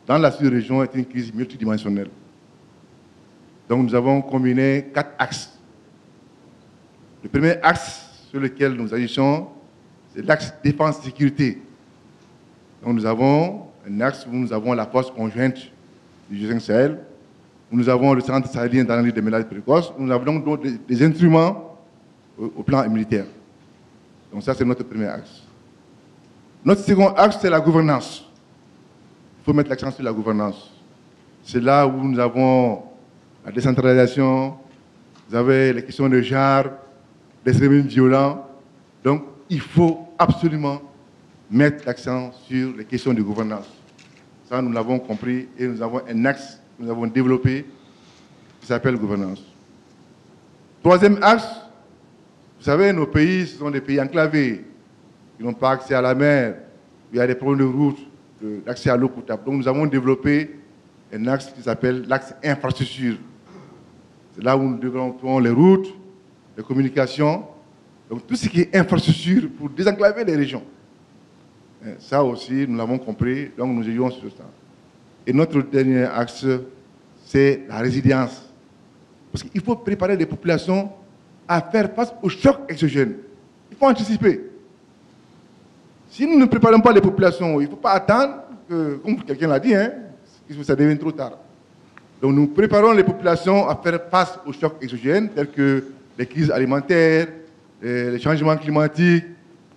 dans la sous-région est une crise multidimensionnelle. Donc nous avons combiné 4 axes. Le premier axe sur lequel nous agissons, c'est l'axe défense-sécurité. Donc nous avons un axe où nous avons la force conjointe du G5 Sahel, où nous avons le centre sahélien d'analyse des maladies précoces, où nous avons donc des instruments au plan militaire. Donc ça, c'est notre premier axe. Notre second axe, c'est la gouvernance. Il faut mettre l'accent sur la gouvernance. C'est là où nous avons la décentralisation, vous avez les questions de genre, l'extrémisme violent. Donc, il faut absolument mettre l'accent sur les questions de gouvernance. Ça, nous l'avons compris et nous avons un axe que nous avons développé qui s'appelle gouvernance. Troisième axe, vous savez, nos pays, ce sont des pays enclavés. Ils n'ont pas accès à la mer, il y a des problèmes de route, d'accès à l'eau potable. Donc nous avons développé un axe qui s'appelle l'axe infrastructure. C'est là où nous développons les routes, les communications, donc tout ce qui est infrastructure pour désenclaver les régions. Ça aussi, nous l'avons compris, donc nous ayons sur ça. Et notre dernier axe, c'est la résilience. Parce qu'il faut préparer les populations à faire face aux chocs exogènes. Il faut anticiper. Si nous ne préparons pas les populations, il ne faut pas attendre que, comme quelqu'un l'a dit, que ça devienne trop tard. Donc nous préparons les populations à faire face aux chocs exogènes, tels que les crises alimentaires, les changements climatiques,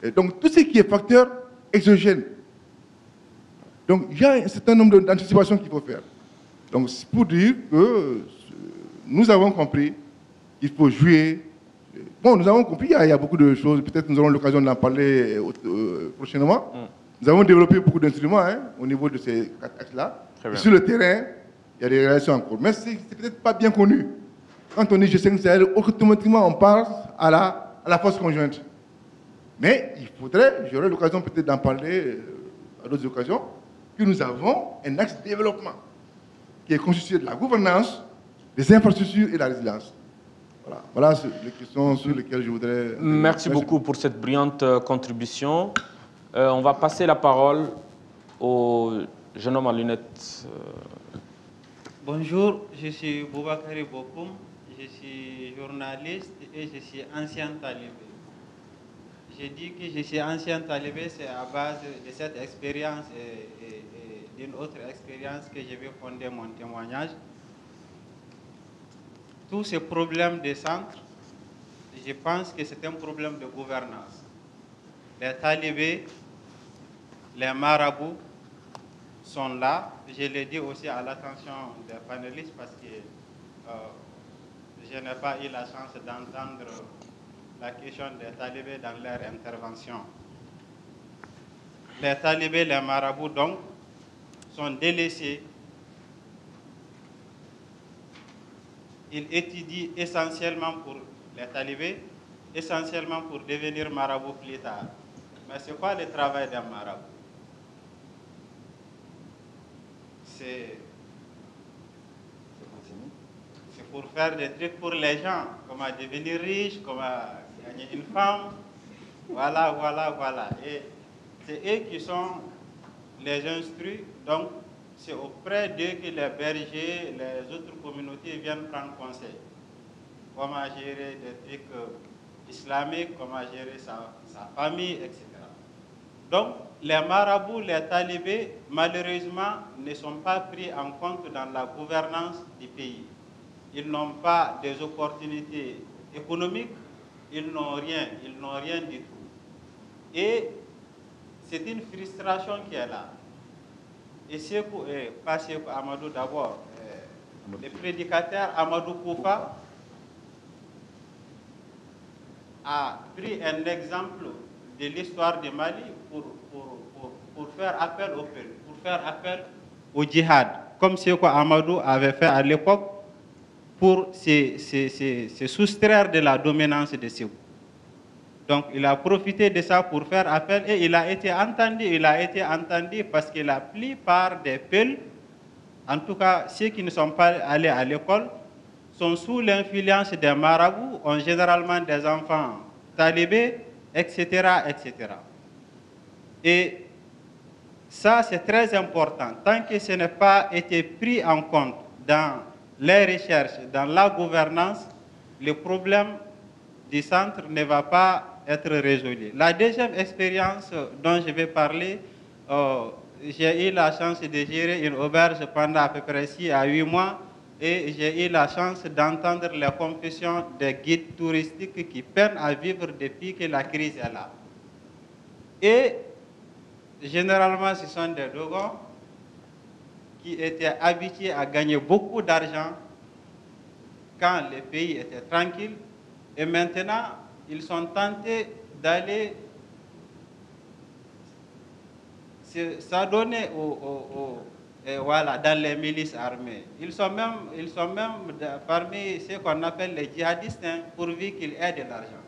et donc tout ce qui est facteur exogène. Donc il y a un certain nombre d'anticipations qu'il faut faire. Donc c'est pour dire que nous avons compris qu'il faut jouer. Bon, nous avons compris, il y a beaucoup de choses, peut-être nous aurons l'occasion d'en parler prochainement. Nous avons développé beaucoup d'instruments au niveau de ces 4 axes-là. Sur le terrain, il y a des relations en cours. Mais ce n'est peut-être pas bien connu. Quand on dit G5 Sahel, automatiquement on pense à la force conjointe. Mais il faudrait, j'aurai l'occasion peut-être d'en parler à d'autres occasions, que nous avons un axe de développement qui est constitué de la gouvernance, des infrastructures et de la résilience. Voilà les questions sur lesquelles je voudrais... Merci beaucoup pour cette brillante contribution. On va passer la parole au jeune homme à lunettes. Bonjour, je suis Boubacar Bokoum, je suis journaliste et je suis ancien talibé. J'ai dit que je suis ancien talibé, c'est à base de cette expérience et d'une autre expérience que je vais fonder mon témoignage. Tous ces problèmes de centre, je pense que c'est un problème de gouvernance. Les talibés, les marabouts sont là. Je l'ai dit aussi à l'attention des panélistes parce que je n'ai pas eu la chance d'entendre la question des talibés dans leur intervention. Les talibés, les marabouts, donc, sont délaissés. Ils étudient essentiellement pour les talibés, essentiellement pour devenir marabout plus tard. Mais c'est quoi le travail d'un marabout? C'est pour faire des trucs pour les gens, comment devenir riche, comment gagner une femme. Voilà. Et c'est eux qui sont les instruits, donc c'est auprès d'eux que les bergers, les autres communautés viennent prendre conseil. Comment gérer des trucs islamiques, comment gérer sa famille, etc. Donc, les marabouts, les talibés, malheureusement, ne sont pas pris en compte dans la gouvernance du pays. Ils n'ont pas des opportunités économiques, ils n'ont rien du tout. Et c'est une frustration qui est là. Et pas Sekou Amadou d'abord, le prédicateur Amadou Koufa a pris un exemple de l'histoire du Mali pour faire appel au peuple, pour faire appel au djihad, comme Sekou Amadou avait fait à l'époque pour se soustraire de la dominance de Sekou. Donc, il a profité de ça pour faire appel et il a été entendu parce que la plupart des Peuls, en tout cas ceux qui ne sont pas allés à l'école, sont sous l'influence des marabouts, ont généralement des enfants talibés, etc., etc. Et ça, c'est très important. Tant que ce n'est pas été pris en compte dans les recherches, dans la gouvernance, le problème du centre ne va pas être résolu. La deuxième expérience dont je vais parler, j'ai eu la chance de gérer une auberge pendant à peu près 6 à 8 mois et j'ai eu la chance d'entendre les confessions des guides touristiques qui peinent à vivre depuis que la crise est là. Et généralement, ce sont des Dogons qui étaient habitués à gagner beaucoup d'argent quand le pays était tranquille et maintenant, ils sont tentés d'aller s'adonner dans les milices armées. Ils sont même parmi ceux qu'on appelle les djihadistes, hein, pourvu qu'ils aient de l'argent.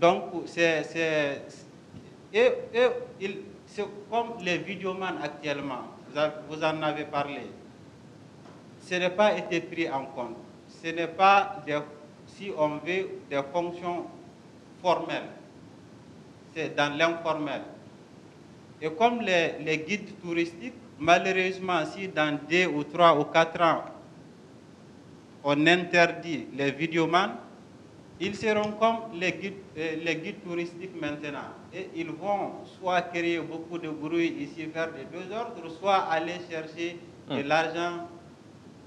Donc, c'est comme les vidéomans actuellement, vous en avez parlé. Ce n'est pas été pris en compte. Ce n'est pas si on veut des fonctions formelles, c'est dans l'informel. Et comme les guides touristiques, malheureusement, si dans 2 ou 3 ou 4 ans, on interdit les vidéomans, ils seront comme les guides touristiques maintenant. Et ils vont soit créer beaucoup de bruit ici, faire des désordres, soit aller chercher de l'argent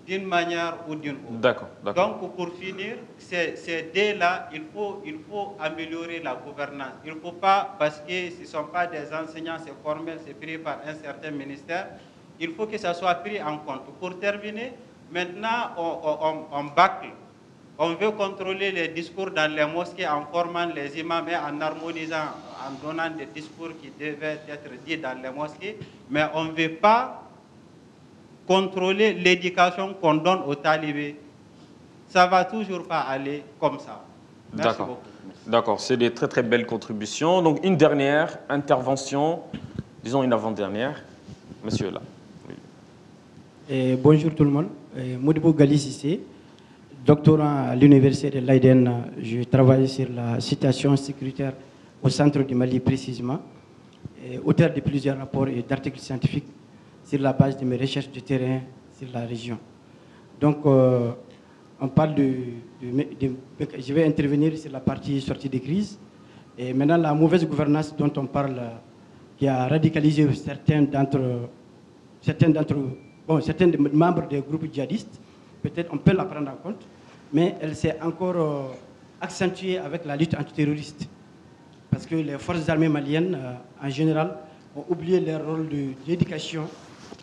d'une manière ou d'une autre. D'accord. Donc, pour finir, ces deux-là, il faut améliorer la gouvernance. Il ne faut pas, parce que ce ne sont pas des enseignants, c'est formel, c'est pris par un certain ministère, il faut que ça soit pris en compte. Pour terminer, maintenant, on bâcle. On veut contrôler les discours dans les mosquées en formant les imams et en harmonisant, en donnant des discours qui devaient être dits dans les mosquées, mais on ne veut pas contrôler l'éducation qu'on donne aux talibés. Ça ne va toujours pas aller comme ça. Merci beaucoup. D'accord, c'est des très très belles contributions. Donc une dernière intervention, disons une avant-dernière. Monsieur là. Oui. Bonjour tout le monde. Modibo Gali Sissé, doctorant à l'université de Leiden. Je travaille sur la situation sécuritaire au centre du Mali précisément, auteur de plusieurs rapports et d'articles scientifiques sur la base de mes recherches de terrain sur la région. Donc, on parle je vais intervenir sur la partie sortie des crises. Et maintenant, la mauvaise gouvernance dont on parle, qui a radicalisé certains membres des groupes djihadistes, peut-être on peut la prendre en compte, mais elle s'est encore accentuée avec la lutte antiterroriste. Parce que les forces armées maliennes, en général, ont oublié leur rôle d'éducation,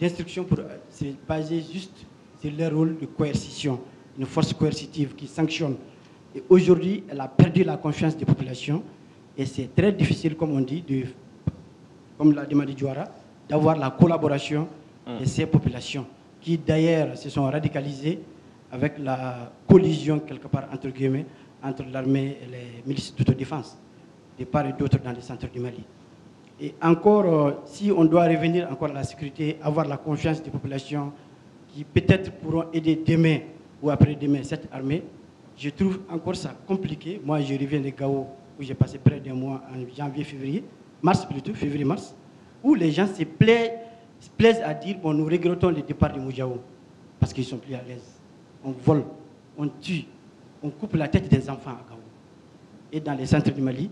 d'instruction pour se baser juste sur leur rôle de coercition, une force coercitive qui sanctionne. Et aujourd'hui, elle a perdu la confiance des populations et c'est très difficile, comme on dit, comme l'a demandé Diouara, d'avoir la collaboration de ces populations qui d'ailleurs se sont radicalisées avec la collision quelque part entre guillemets entre l'armée et les milices d'autodéfense de part et d'autre dans les centres du Mali. Et encore, si on doit revenir encore à la sécurité, avoir la confiance des populations qui peut-être pourront aider demain ou après-demain cette armée, je trouve encore ça compliqué. Moi, je reviens de Gao où j'ai passé près d'un mois en janvier, février-mars, où les gens se plaisent à dire bon, nous regrettons le départ de Moudjahou parce qu'ils ne sont plus à l'aise. On vole, on tue, on coupe la tête des enfants à Gao. Et dans les centres du Mali,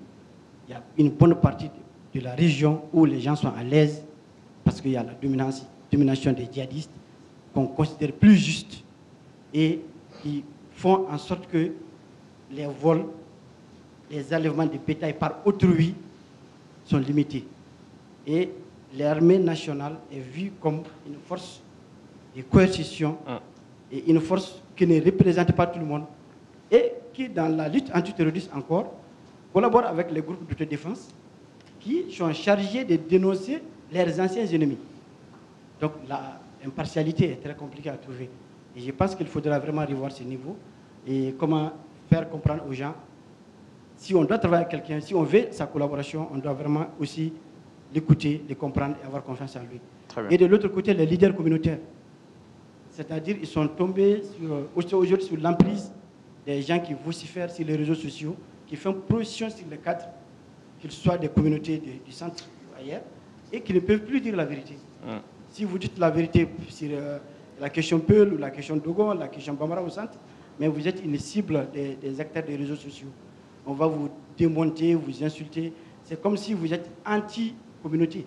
il y a une bonne partie de la région où les gens sont à l'aise parce qu'il y a la domination des djihadistes qu'on considère plus juste et qui font en sorte que les vols, les enlèvements de bétail par autrui sont limités. Et l'armée nationale est vue comme une force de coercition et une force qui ne représente pas tout le monde et qui, dans la lutte antiterroriste encore, collabore avec les groupes d'autodéfense qui sont chargés de dénoncer leurs anciens ennemis. Donc l'impartialité est très compliquée à trouver. Et je pense qu'il faudra vraiment revoir ce niveau et comment faire comprendre aux gens. Si on doit travailler avec quelqu'un, si on veut sa collaboration, on doit vraiment aussi l'écouter, le comprendre et avoir confiance en lui. Et de l'autre côté, les leaders communautaires. C'est-à-dire qu'ils sont tombés aujourd'hui sur l'emprise des gens qui vocifèrent sur les réseaux sociaux, qui font pression sur les cadres, qu'ils soient des communautés du centre ou ailleurs, et qui ne peuvent plus dire la vérité. Si vous dites la vérité sur la question Peul ou la question Dogon, la question Bambara au centre, mais vous êtes une cible des acteurs des réseaux sociaux. On va vous démonter, vous insulter. C'est comme si vous êtes anti-communauté.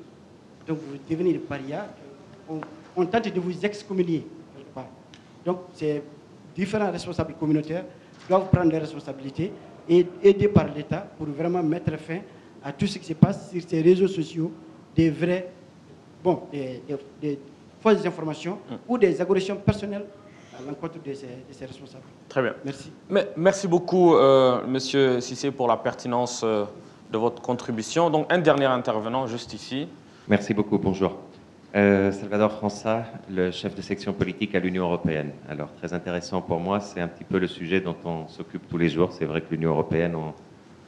Donc vous devenez des parias. On tente de vous excommunier. Donc c'est différents responsables communautaires doivent prendre des responsabilités et aider par l'État pour vraiment mettre fin à tout ce qui se passe sur ces réseaux sociaux, des fausses informations ou des agressions personnelles à l'encontre de ces responsables. Très bien. Merci. Merci beaucoup, Monsieur Sissé, pour la pertinence de votre contribution. Donc, un dernier intervenant, juste ici. Merci beaucoup, bonjour. Salvador França, le chef de section politique à l'Union européenne. Alors, très intéressant pour moi, c'est un petit peu le sujet dont on s'occupe tous les jours. C'est vrai que l'Union européenne,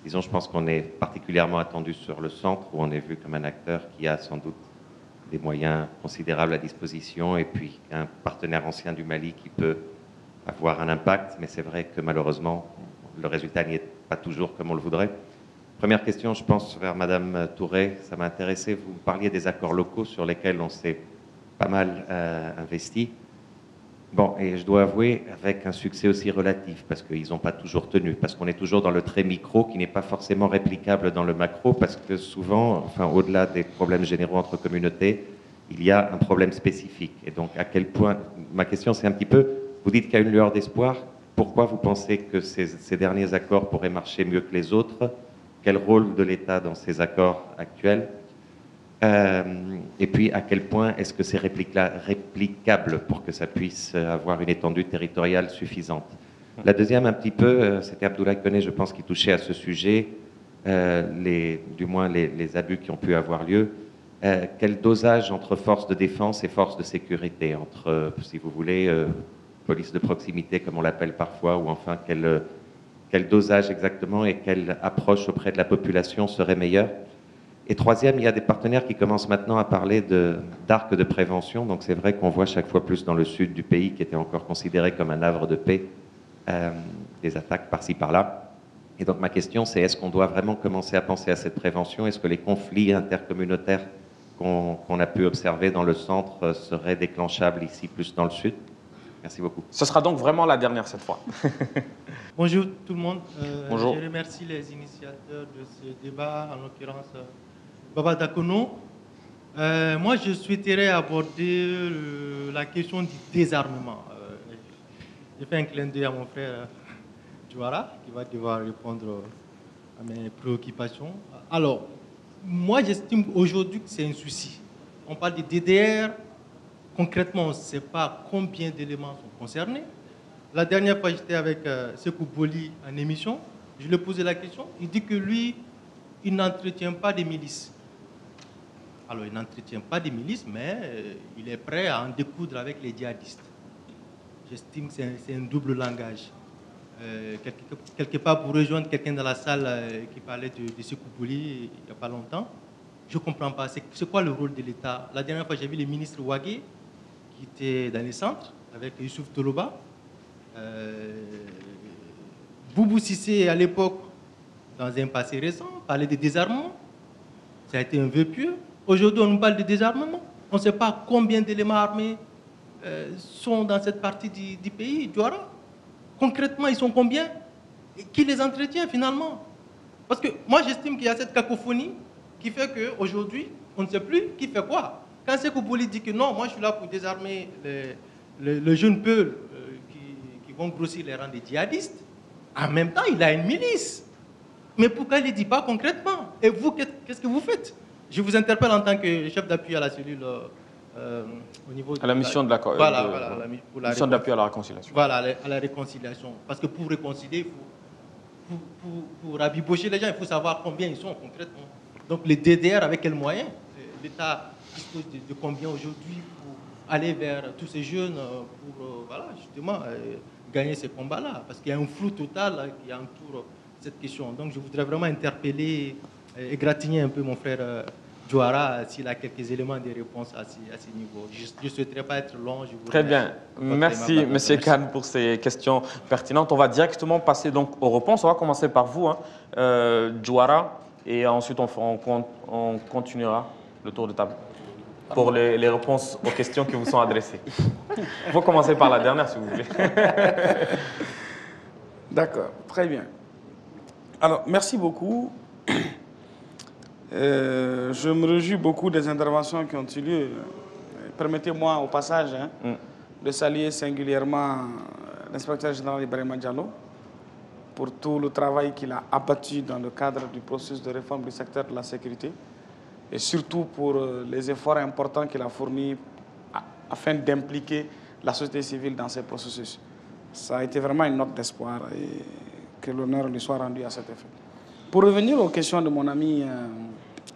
disons, je pense qu'on est particulièrement attendu sur le centre, où on est vu comme un acteur qui a sans doute des moyens considérables à disposition, et puis un partenaire ancien du Mali qui peut avoir un impact, mais c'est vrai que malheureusement, le résultat n'y est pas toujours comme on le voudrait. Première question, je pense, vers Madame Touré, ça m'a intéressé, vous parliez des accords locaux sur lesquels on s'est pas mal investi. Bon, et je dois avouer, avec un succès aussi relatif, parce qu'ils n'ont pas toujours tenu, parce qu'on est toujours dans le très micro, qui n'est pas forcément réplicable dans le macro, parce que souvent, enfin, au-delà des problèmes généraux entre communautés, il y a un problème spécifique. Et donc, à quel point, ma question c'est un petit peu, vous dites qu'il y a une lueur d'espoir, pourquoi vous pensez que ces derniers accords pourraient marcher mieux que les autres? Quel rôle de l'État dans ces accords actuels? Et puis, à quel point est-ce que c'est réplicable pour que ça puisse avoir une étendue territoriale suffisante? La deuxième, un petit peu, c'était Abdoulaye Koné, je pense, qui touchait à ce sujet, du moins les abus qui ont pu avoir lieu. Quel dosage entre forces de défense et forces de sécurité, entre, si vous voulez, police de proximité, comme on l'appelle parfois, ou enfin, quel dosage exactement et quelle approche auprès de la population serait meilleure? Et troisième, il y a des partenaires qui commencent maintenant à parler d'arc de prévention. Donc c'est vrai qu'on voit chaque fois plus dans le sud du pays, qui était encore considéré comme un havre de paix, des attaques par-ci par-là. Et donc ma question, c'est est-ce qu'on doit vraiment commencer à penser à cette prévention? Est-ce que les conflits intercommunautaires qu'on a pu observer dans le centre seraient déclenchables ici, plus dans le sud? Merci beaucoup. Ce sera donc vraiment la dernière cette fois. Bonjour tout le monde. Bonjour. Je remercie les initiateurs de ce débat, en l'occurrence Baba Dagono. Moi, je souhaiterais aborder la question du désarmement. J'ai fait un clin d'œil à mon frère Jouara, qui va devoir répondre à mes préoccupations. Alors, moi, j'estime aujourd'hui que c'est un souci. On parle de DDR. Concrètement, on ne sait pas combien d'éléments sont concernés. La dernière fois, j'étais avec Sekou Boli en émission. Je lui ai posé la question. Il dit que lui, il n'entretient pas des milices. Alors, il n'entretient pas des milices, mais il est prêt à en découdre avec les djihadistes. J'estime que c'est un double langage. Quelque part, pour rejoindre quelqu'un dans la salle qui parlait de Sekou Boli il n'y a pas longtemps, je ne comprends pas. C'est quoi le rôle de l'État? La dernière fois, j'ai vu le ministre Ouagé qui était dans les centres avec Youssouf Toloba. Boubou Sissé, à l'époque, dans un passé récent, parlait de désarmement. Ça a été un vœu pieux. Aujourd'hui, on nous parle de désarmement. On ne sait pas combien d'éléments armés sont dans cette partie du pays, Douara. Concrètement, ils sont combien? Et qui les entretient finalement? Parce que moi, j'estime qu'il y a cette cacophonie qui fait qu'aujourd'hui, on ne sait plus qui fait quoi. Quand Sekou Boli dit que non, moi je suis là pour désarmer les jeunes peuls qui vont grossir les rangs des djihadistes, en même temps, il a une milice. Mais pourquoi il ne le dit pas concrètement? Et vous, qu'est-ce que vous faites? Je vous interpelle en tant que chef d'appui à la cellule au niveau à la mission de la mission d'appui à la réconciliation. Voilà, à la réconciliation. Parce que pour réconcilier, pour rabibocher les gens, il faut savoir combien ils sont concrètement. Donc les DDR, avec quels moyens? L'État dispose de combien aujourd'hui pour aller vers tous ces jeunes pour voilà, justement gagner ces combats-là? Parce qu'il y a un flou total qui entoure cette question. Donc je voudrais vraiment interpeller et gratigner un peu mon frère Jouara s'il a quelques éléments de réponse à ce niveau. Je ne souhaiterais pas être long. Je vous Très bien. Merci, M. Khan, pour ces questions pertinentes. On va directement passer donc aux réponses. On va commencer par vous, Jouara, et ensuite on continuera le tour de table pour les réponses aux questions qui vous sont adressées. Il faut commencer par la dernière, si vous voulez. D'accord, très bien. Alors, merci beaucoup. Je me réjouis beaucoup des interventions qui ont eu lieu. Permettez-moi au passage de saluer singulièrement l'inspecteur général Ibrahima Diallo pour tout le travail qu'il a abattu dans le cadre du processus de réforme du secteur de la sécurité et surtout pour les efforts importants qu'il a fournis afin d'impliquer la société civile dans ces processus. Ça a été vraiment une note d'espoir et que l'honneur lui soit rendu à cet effet. Pour revenir aux questions de mon ami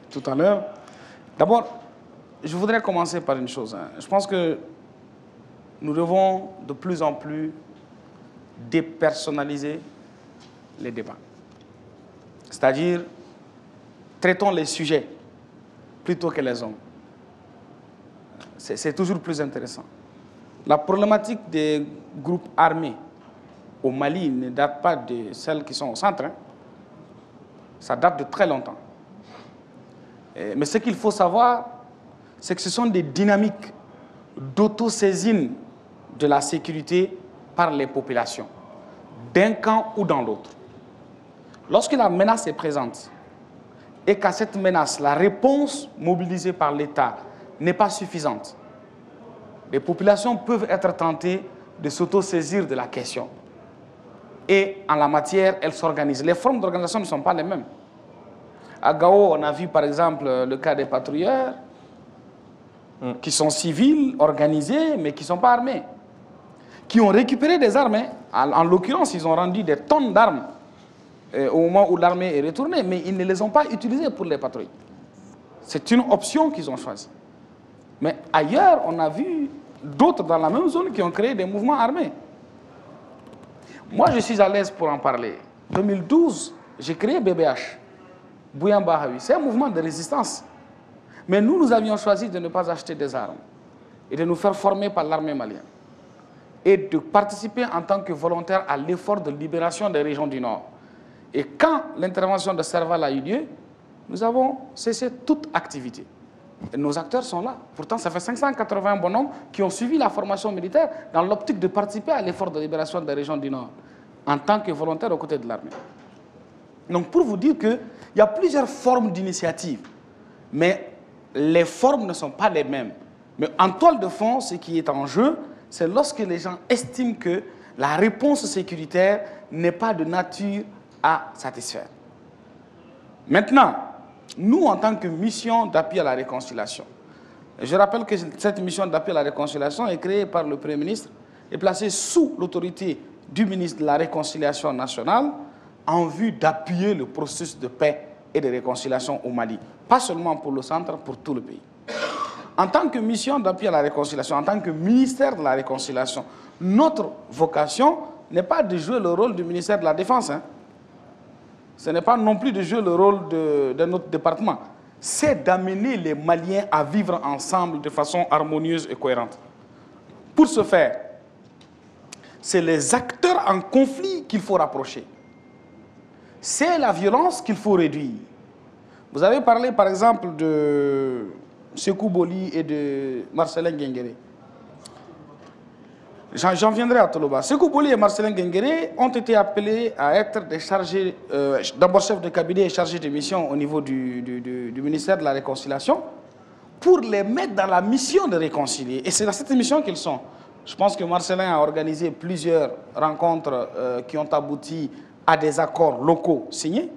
tout à l'heure, d'abord, je voudrais commencer par une chose. Je pense que nous devons de plus en plus dépersonnaliser les débats. C'est-à-dire, traitons les sujets plutôt que les hommes. C'est toujours plus intéressant. La problématique des groupes armés au Mali ne date pas de celles qui sont au centre. Ça date de très longtemps. Mais ce qu'il faut savoir, c'est que ce sont des dynamiques d'autosaisine de la sécurité par les populations, d'un camp ou dans l'autre. Lorsque la menace est présente et qu'à cette menace, la réponse mobilisée par l'État n'est pas suffisante, les populations peuvent être tentées de s'autosaisir de la question. Et en la matière, elles s'organisent. Les formes d'organisation ne sont pas les mêmes. À Gao, on a vu par exemple le cas des patrouilleurs qui sont civils, organisés, mais qui ne sont pas armés, qui ont récupéré des armes. En l'occurrence, ils ont rendu des tonnes d'armes au moment où l'armée est retournée, mais ils ne les ont pas utilisées pour les patrouilles. C'est une option qu'ils ont choisie. Mais ailleurs, on a vu d'autres dans la même zone qui ont créé des mouvements armés. Moi, je suis à l'aise pour en parler. En 2012, j'ai créé BBH. Bouyan Bahawi. C'est un mouvement de résistance. Mais nous avions choisi de ne pas acheter des armes et de nous faire former par l'armée malienne et de participer en tant que volontaire à l'effort de libération des régions du Nord. Et quand l'intervention de Serval a eu lieu, nous avons cessé toute activité. Et nos acteurs sont là. Pourtant, ça fait 580 bonhommes qui ont suivi la formation militaire dans l'optique de participer à l'effort de libération des régions du Nord en tant que volontaires aux côtés de l'armée. Donc, pour vous dire qu'il y a plusieurs formes d'initiatives, mais les formes ne sont pas les mêmes. Mais en toile de fond, ce qui est en jeu, c'est lorsque les gens estiment que la réponse sécuritaire n'est pas de nature à satisfaire. Maintenant, nous, en tant que mission d'appui à la réconciliation, je rappelle que cette mission d'appui à la réconciliation est créée par le Premier ministre et placée sous l'autorité du ministre de la Réconciliation nationale en vue d'appuyer le processus de paix et de réconciliation au Mali. Pas seulement pour le centre, pour tout le pays. En tant que mission d'appui à la réconciliation, en tant que ministère de la Réconciliation, notre vocation n'est pas de jouer le rôle du ministère de la Défense. Ce n'est pas non plus de jouer le rôle de notre département. C'est d'amener les Maliens à vivre ensemble de façon harmonieuse et cohérente. Pour ce faire, c'est les acteurs en conflit qu'il faut rapprocher. C'est la violence qu'il faut réduire. Vous avez parlé par exemple de Sékou Boli et de Marcelin Guinguéré. J'en viendrai à Toloba. Sékou Boli et Marcelin Guinguéré ont été appelés à être des chargés, d'abord chefs de cabinet et chargés de mission au niveau du ministère de la Réconciliation, pour les mettre dans la mission de réconcilier. Et c'est dans cette mission qu'ils sont. Je pense que Marcelin a organisé plusieurs rencontres qui ont abouti à des accords locaux signés.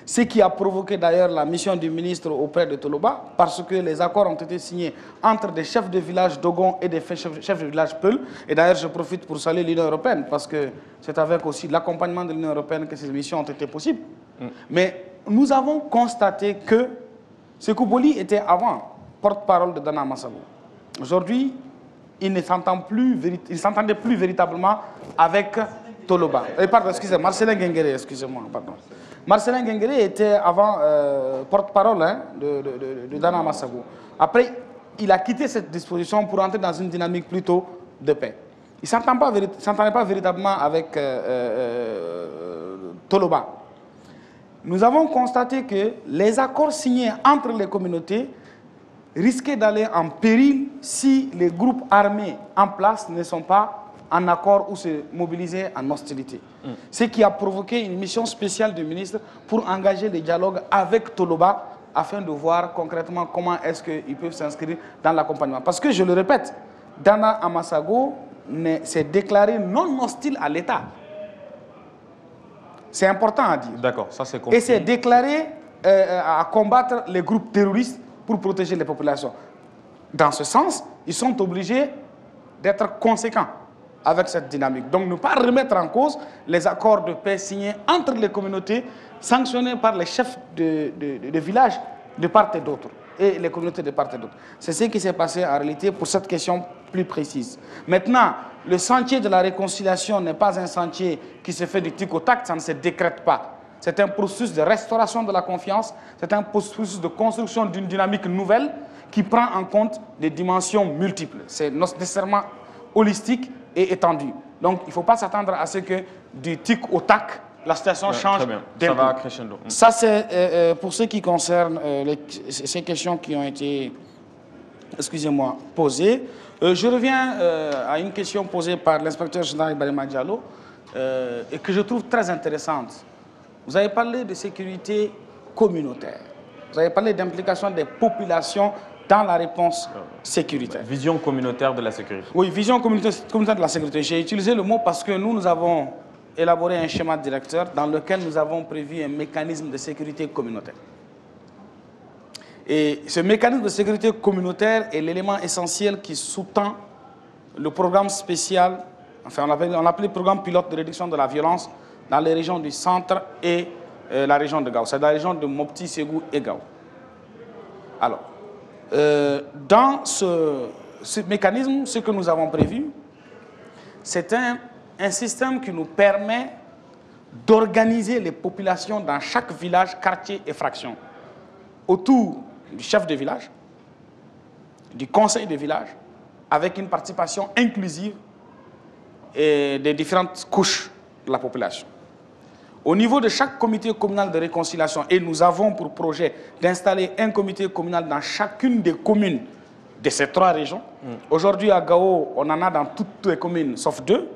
Ce qui a provoqué d'ailleurs la mission du ministre auprès de Toloba, parce que les accords ont été signés entre des chefs de village Dogon et des chefs de village Peul. Et d'ailleurs, je profite pour saluer l'Union européenne, parce que c'est avec aussi l'accompagnement de l'Union européenne que ces missions ont été possibles. Mais nous avons constaté que Sékou Boli était avant porte-parole de Dana Massabou. Aujourd'hui, il ne s'entendait plus véritablement avec Toloba. Pardon, excusez-moi, Marcelin Guinguéré, excusez-moi, pardon. Marcelin Guinguéré était avant porte-parole de Dana Massabou. Après, il a quitté cette disposition pour entrer dans une dynamique plutôt de paix. Il ne s'entendait pas véritablement avec Toloba. Nous avons constaté que les accords signés entre les communautés risquaient d'aller en péril si les groupes armés en place ne sont pas en accord ou se mobiliser en hostilité. Ce qui a provoqué une mission spéciale du ministre pour engager les dialogues avec Toloba afin de voir concrètement comment est-ce qu'ils peuvent s'inscrire dans l'accompagnement. Parce que, je le répète, Dana Amasago s'est déclaré non hostile à l'État. C'est important à dire. D'accord, ça c'est compris. Et s'est déclaré à combattre les groupes terroristes pour protéger les populations. Dans ce sens, ils sont obligés d'être conséquents avec cette dynamique. Donc ne pas remettre en cause les accords de paix signés entre les communautés, sanctionnés par les chefs de village de part et d'autre, et les communautés de part et d'autre. C'est ce qui s'est passé en réalité pour cette question plus précise. Maintenant, le sentier de la réconciliation n'est pas un sentier qui se fait du tic au tac, ça ne se décrète pas. C'est un processus de restauration de la confiance, c'est un processus de construction d'une dynamique nouvelle qui prend en compte des dimensions multiples. C'est nécessairement holistique et étendue. Donc, il ne faut pas s'attendre à ce que du tic au tac, la situation change. Ça va crescendo. Ça, c'est pour ce qui concerne ces questions qui ont été, excusez-moi, posées. Je reviens à une question posée par l'inspecteur général Ibrahima Diallo et que je trouve très intéressante. Vous avez parlé de sécurité communautaire. Vous avez parlé d'implication des populations dans la réponse sécuritaire. Vision communautaire de la sécurité. Oui, vision communautaire de la sécurité. J'ai utilisé le mot parce que nous avons élaboré un schéma directeur dans lequel nous avons prévu un mécanisme de sécurité communautaire. Et ce mécanisme de sécurité communautaire est l'élément essentiel qui sous-tend le programme spécial, enfin on l'appelait programme pilote de réduction de la violence dans les régions du centre et la région de Gao. C'est la région de Mopti, Ségou et Gao. Alors, dans ce mécanisme, ce que nous avons prévu, c'est un système qui nous permet d'organiser les populations dans chaque village, quartier et fraction autour du chef de village, du conseil de village, avec une participation inclusive et des différentes couches de la population. Au niveau de chaque comité communal de réconciliation, et nous avons pour projet d'installer un comité communal dans chacune des communes de ces 3 régions. Aujourd'hui, à Gao, on en a dans toutes les communes, sauf 2.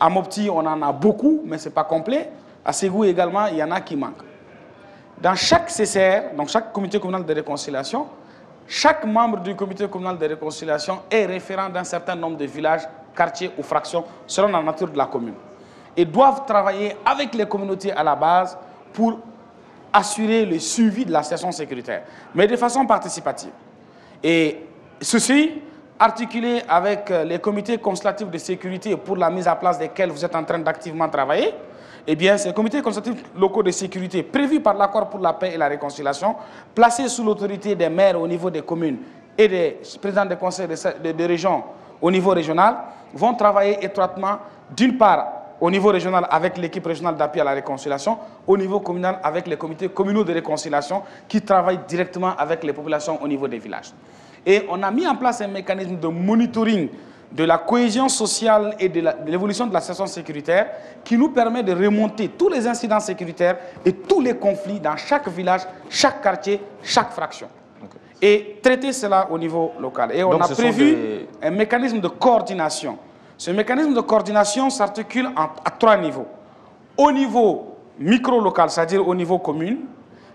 À Mopti, on en a beaucoup, mais ce n'est pas complet. À Ségou également, il y en a qui manquent. Dans chaque CCR, donc chaque comité communal de réconciliation, chaque membre du comité communal de réconciliation est référent d'un certain nombre de villages, quartiers ou fractions, selon la nature de la commune. Et doivent travailler avec les communautés à la base pour assurer le suivi de la situation sécuritaire, mais de façon participative. Et ceci, articulé avec les comités consultatifs de sécurité pour la mise en place desquels vous êtes en train d'activement travailler, eh bien, ces comités consultatifs locaux de sécurité prévus par l'accord pour la paix et la réconciliation, placés sous l'autorité des maires au niveau des communes et des présidents des conseils de région au niveau régional, vont travailler étroitement, d'une part, au niveau régional avec l'équipe régionale d'appui à la réconciliation, au niveau communal avec les comités communaux de réconciliation qui travaillent directement avec les populations au niveau des villages. Et on a mis en place un mécanisme de monitoring de la cohésion sociale et de l'évolution de la situation sécuritaire qui nous permet de remonter tous les incidents sécuritaires et tous les conflits dans chaque village, chaque quartier, chaque fraction. Et traiter cela au niveau local. Et on a prévu un mécanisme de coordination. Ce mécanisme de coordination s'articule à 3 niveaux. Au niveau micro-local, c'est-à-dire au niveau commune,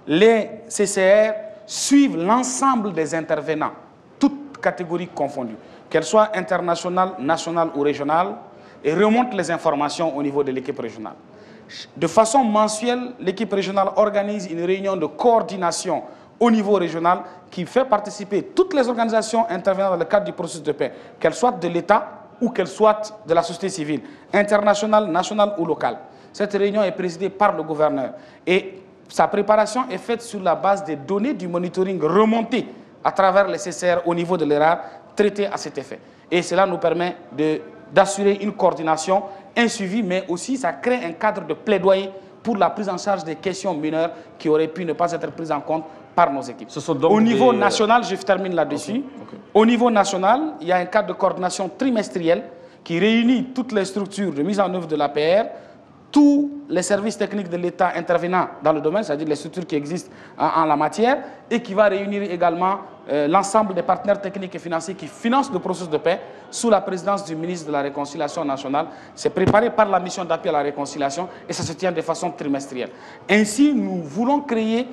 les CCR suivent l'ensemble des intervenants, toutes catégories confondues, qu'elles soient internationales, nationales ou régionales, et remontent les informations au niveau de l'équipe régionale. De façon mensuelle, l'équipe régionale organise une réunion de coordination au niveau régional qui fait participer toutes les organisations intervenant dans le cadre du processus de paix, qu'elles soient de l'État ou qu'elles soient de la société civile, internationale, nationale ou locale. Cette réunion est présidée par le gouverneur et sa préparation est faite sur la base des données du monitoring remontées à travers les CCR au niveau de l'ERAR, traitées à cet effet. Et cela nous permet d'assurer une coordination, un suivi, mais aussi ça crée un cadre de plaidoyer pour la prise en charge des questions mineures qui auraient pu ne pas être prises en compte par nos équipes. Au niveau national, je termine là-dessus. Au niveau national, il y a un cadre de coordination trimestriel qui réunit toutes les structures de mise en œuvre de l'APR, tous les services techniques de l'État intervenant dans le domaine, c'est-à-dire les structures qui existent en la matière, et qui va réunir également l'ensemble des partenaires techniques et financiers qui financent le processus de paix sous la présidence du ministre de la Réconciliation nationale. C'est préparé par la mission d'appui à la réconciliation et ça se tient de façon trimestrielle. Ainsi, nous voulons créer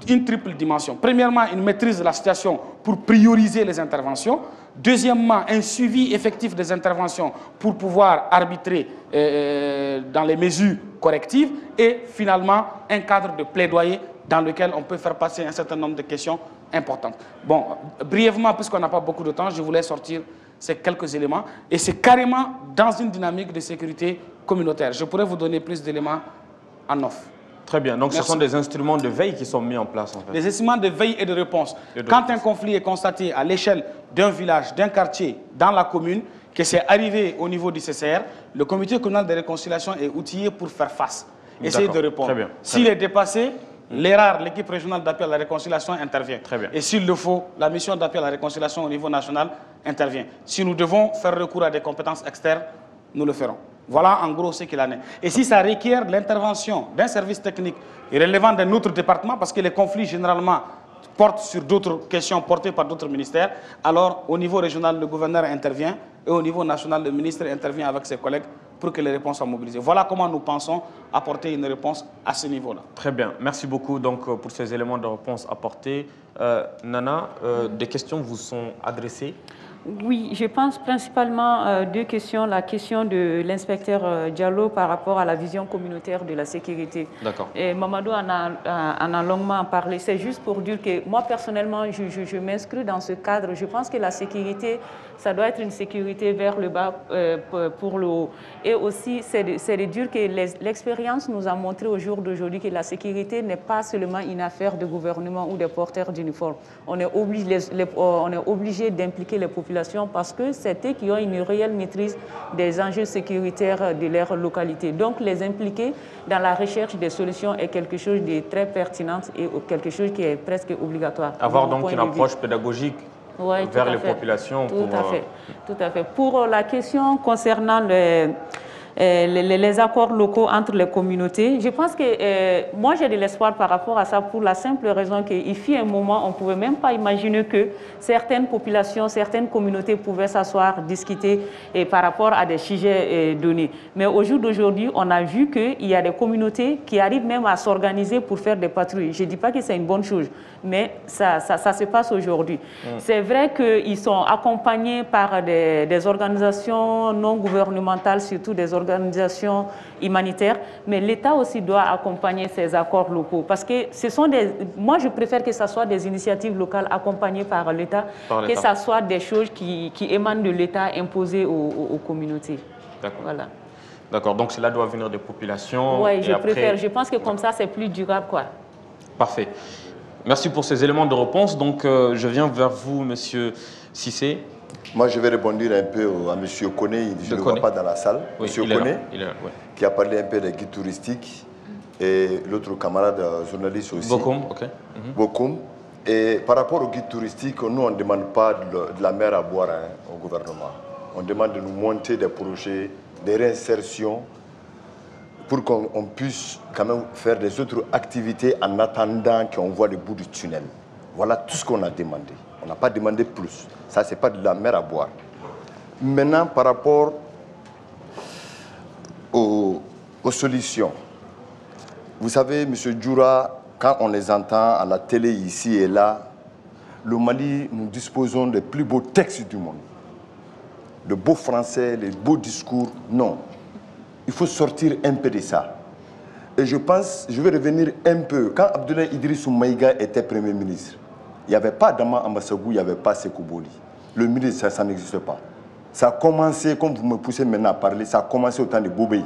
une triple dimension. Premièrement, une maîtrise de la situation pour prioriser les interventions. Deuxièmement, un suivi effectif des interventions pour pouvoir arbitrer dans les mesures correctives. Et finalement, un cadre de plaidoyer dans lequel on peut faire passer un certain nombre de questions importantes. Bon, brièvement, puisqu'on n'a pas beaucoup de temps, je voulais sortir ces quelques éléments. Et c'est carrément dans une dynamique de sécurité communautaire. Je pourrais vous donner plus d'éléments en off. Très bien. Donc, ce sont des instruments de veille qui sont mis en place, en fait. Des instruments de veille et de réponse. Quand un conflit est constaté à l'échelle d'un village, d'un quartier, dans la commune, que c'est arrivé au niveau du CCR, le comité communal de réconciliation est outillé pour faire face, essayer de répondre. S'il est dépassé, l'ERAR, l'équipe régionale d'appui à la réconciliation, intervient. Très bien. Et s'il le faut, la mission d'appui à la réconciliation au niveau national intervient. Si nous devons faire recours à des compétences externes, nous le ferons. Voilà en gros ce qu'il en est. Et si ça requiert l'intervention d'un service technique relevant d'un autre département, parce que les conflits généralement portent sur d'autres questions portées par d'autres ministères, alors au niveau régional, le gouverneur intervient et au niveau national, le ministre intervient avec ses collègues pour que les réponses soient mobilisées. Voilà comment nous pensons apporter une réponse à ce niveau-là. Très bien. Merci beaucoup donc, pour ces éléments de réponse apportés. Nana, des questions vous sont adressées? Oui, je pense principalement deux questions. La question de l'inspecteur Diallo par rapport à la vision communautaire de la sécurité. D'accord. Et Mamadou en a longuement parlé. C'est juste pour dire que moi, personnellement, je m'inscris dans ce cadre. Je pense que la sécurité, ça doit être une sécurité vers le bas pour le haut. Et aussi, c'est de dire que l'expérience nous a montré au jour d'aujourd'hui que la sécurité n'est pas seulement une affaire de gouvernement ou des porteurs d'uniformes. On est obligé d'impliquer les populations populations parce que c'est eux qui ont une réelle maîtrise des enjeux sécuritaires de leur localité. Donc les impliquer dans la recherche des solutions est quelque chose de très pertinent et quelque chose qui est presque obligatoire. Avoir donc une approche pédagogique vers les populations. Tout à fait. Pour la question concernant les accords locaux entre les communautés, je pense que moi j'ai de l'espoir par rapport à ça pour la simple raison qu'il fut un moment, on ne pouvait même pas imaginer que certaines populations, certaines communautés pouvaient s'asseoir, discuter par rapport à des sujets donnés. Mais au jour d'aujourd'hui, on a vu qu'il y a des communautés qui arrivent même à s'organiser pour faire des patrouilles. Je ne dis pas que c'est une bonne chose, mais ça se passe aujourd'hui. C'est vrai qu'ils sont accompagnés par des organisations non gouvernementales, surtout des organisations humanitaires, mais l'État aussi doit accompagner ces accords locaux parce que ce sont moi je préfère que ce soit des initiatives locales accompagnées par l'État que ce soit des choses qui émanent de l'État imposées aux communautés. D'accord. Voilà. D'accord, donc cela doit venir des populations. Oui, je pense que comme ça c'est plus durable, quoi. Parfait. Merci pour ces éléments de réponse. Donc je viens vers vous, Monsieur Cissé. Moi, je vais rebondir un peu à M. Koné, je ne le vois pas dans la salle. Oui, M. Koné, qui a parlé un peu des guides touristiques, et l'autre camarade journaliste aussi. Bokoum, ok. Bokoum. Et par rapport aux guides touristiques, nous, on ne demande pas de la mer à boire au gouvernement. On demande de nous monter des projets, des réinsertions, pour qu'on puisse quand même faire des autres activités en attendant qu'on voit le bout du tunnel. Voilà tout ce qu'on a demandé. On n'a pas demandé plus. Ça, ce n'est pas de la mer à boire. Maintenant, par rapport aux solutions, vous savez, M. Djoura, quand on les entend à la télé ici et là, le Mali, nous disposons des plus beaux textes du monde. De beaux français, les beaux discours, non. Il faut sortir un peu de ça. Et je pense, je vais revenir un peu. Quand Abdoulaye Idrissou Maïga était Premier ministre, il n'y avait pas Dama Ambassagou, il n'y avait pas Sékou Boli. Le ministre, ça n'existe pas. Ça a commencé, comme vous me poussez maintenant à parler, ça a commencé au temps de Boubei,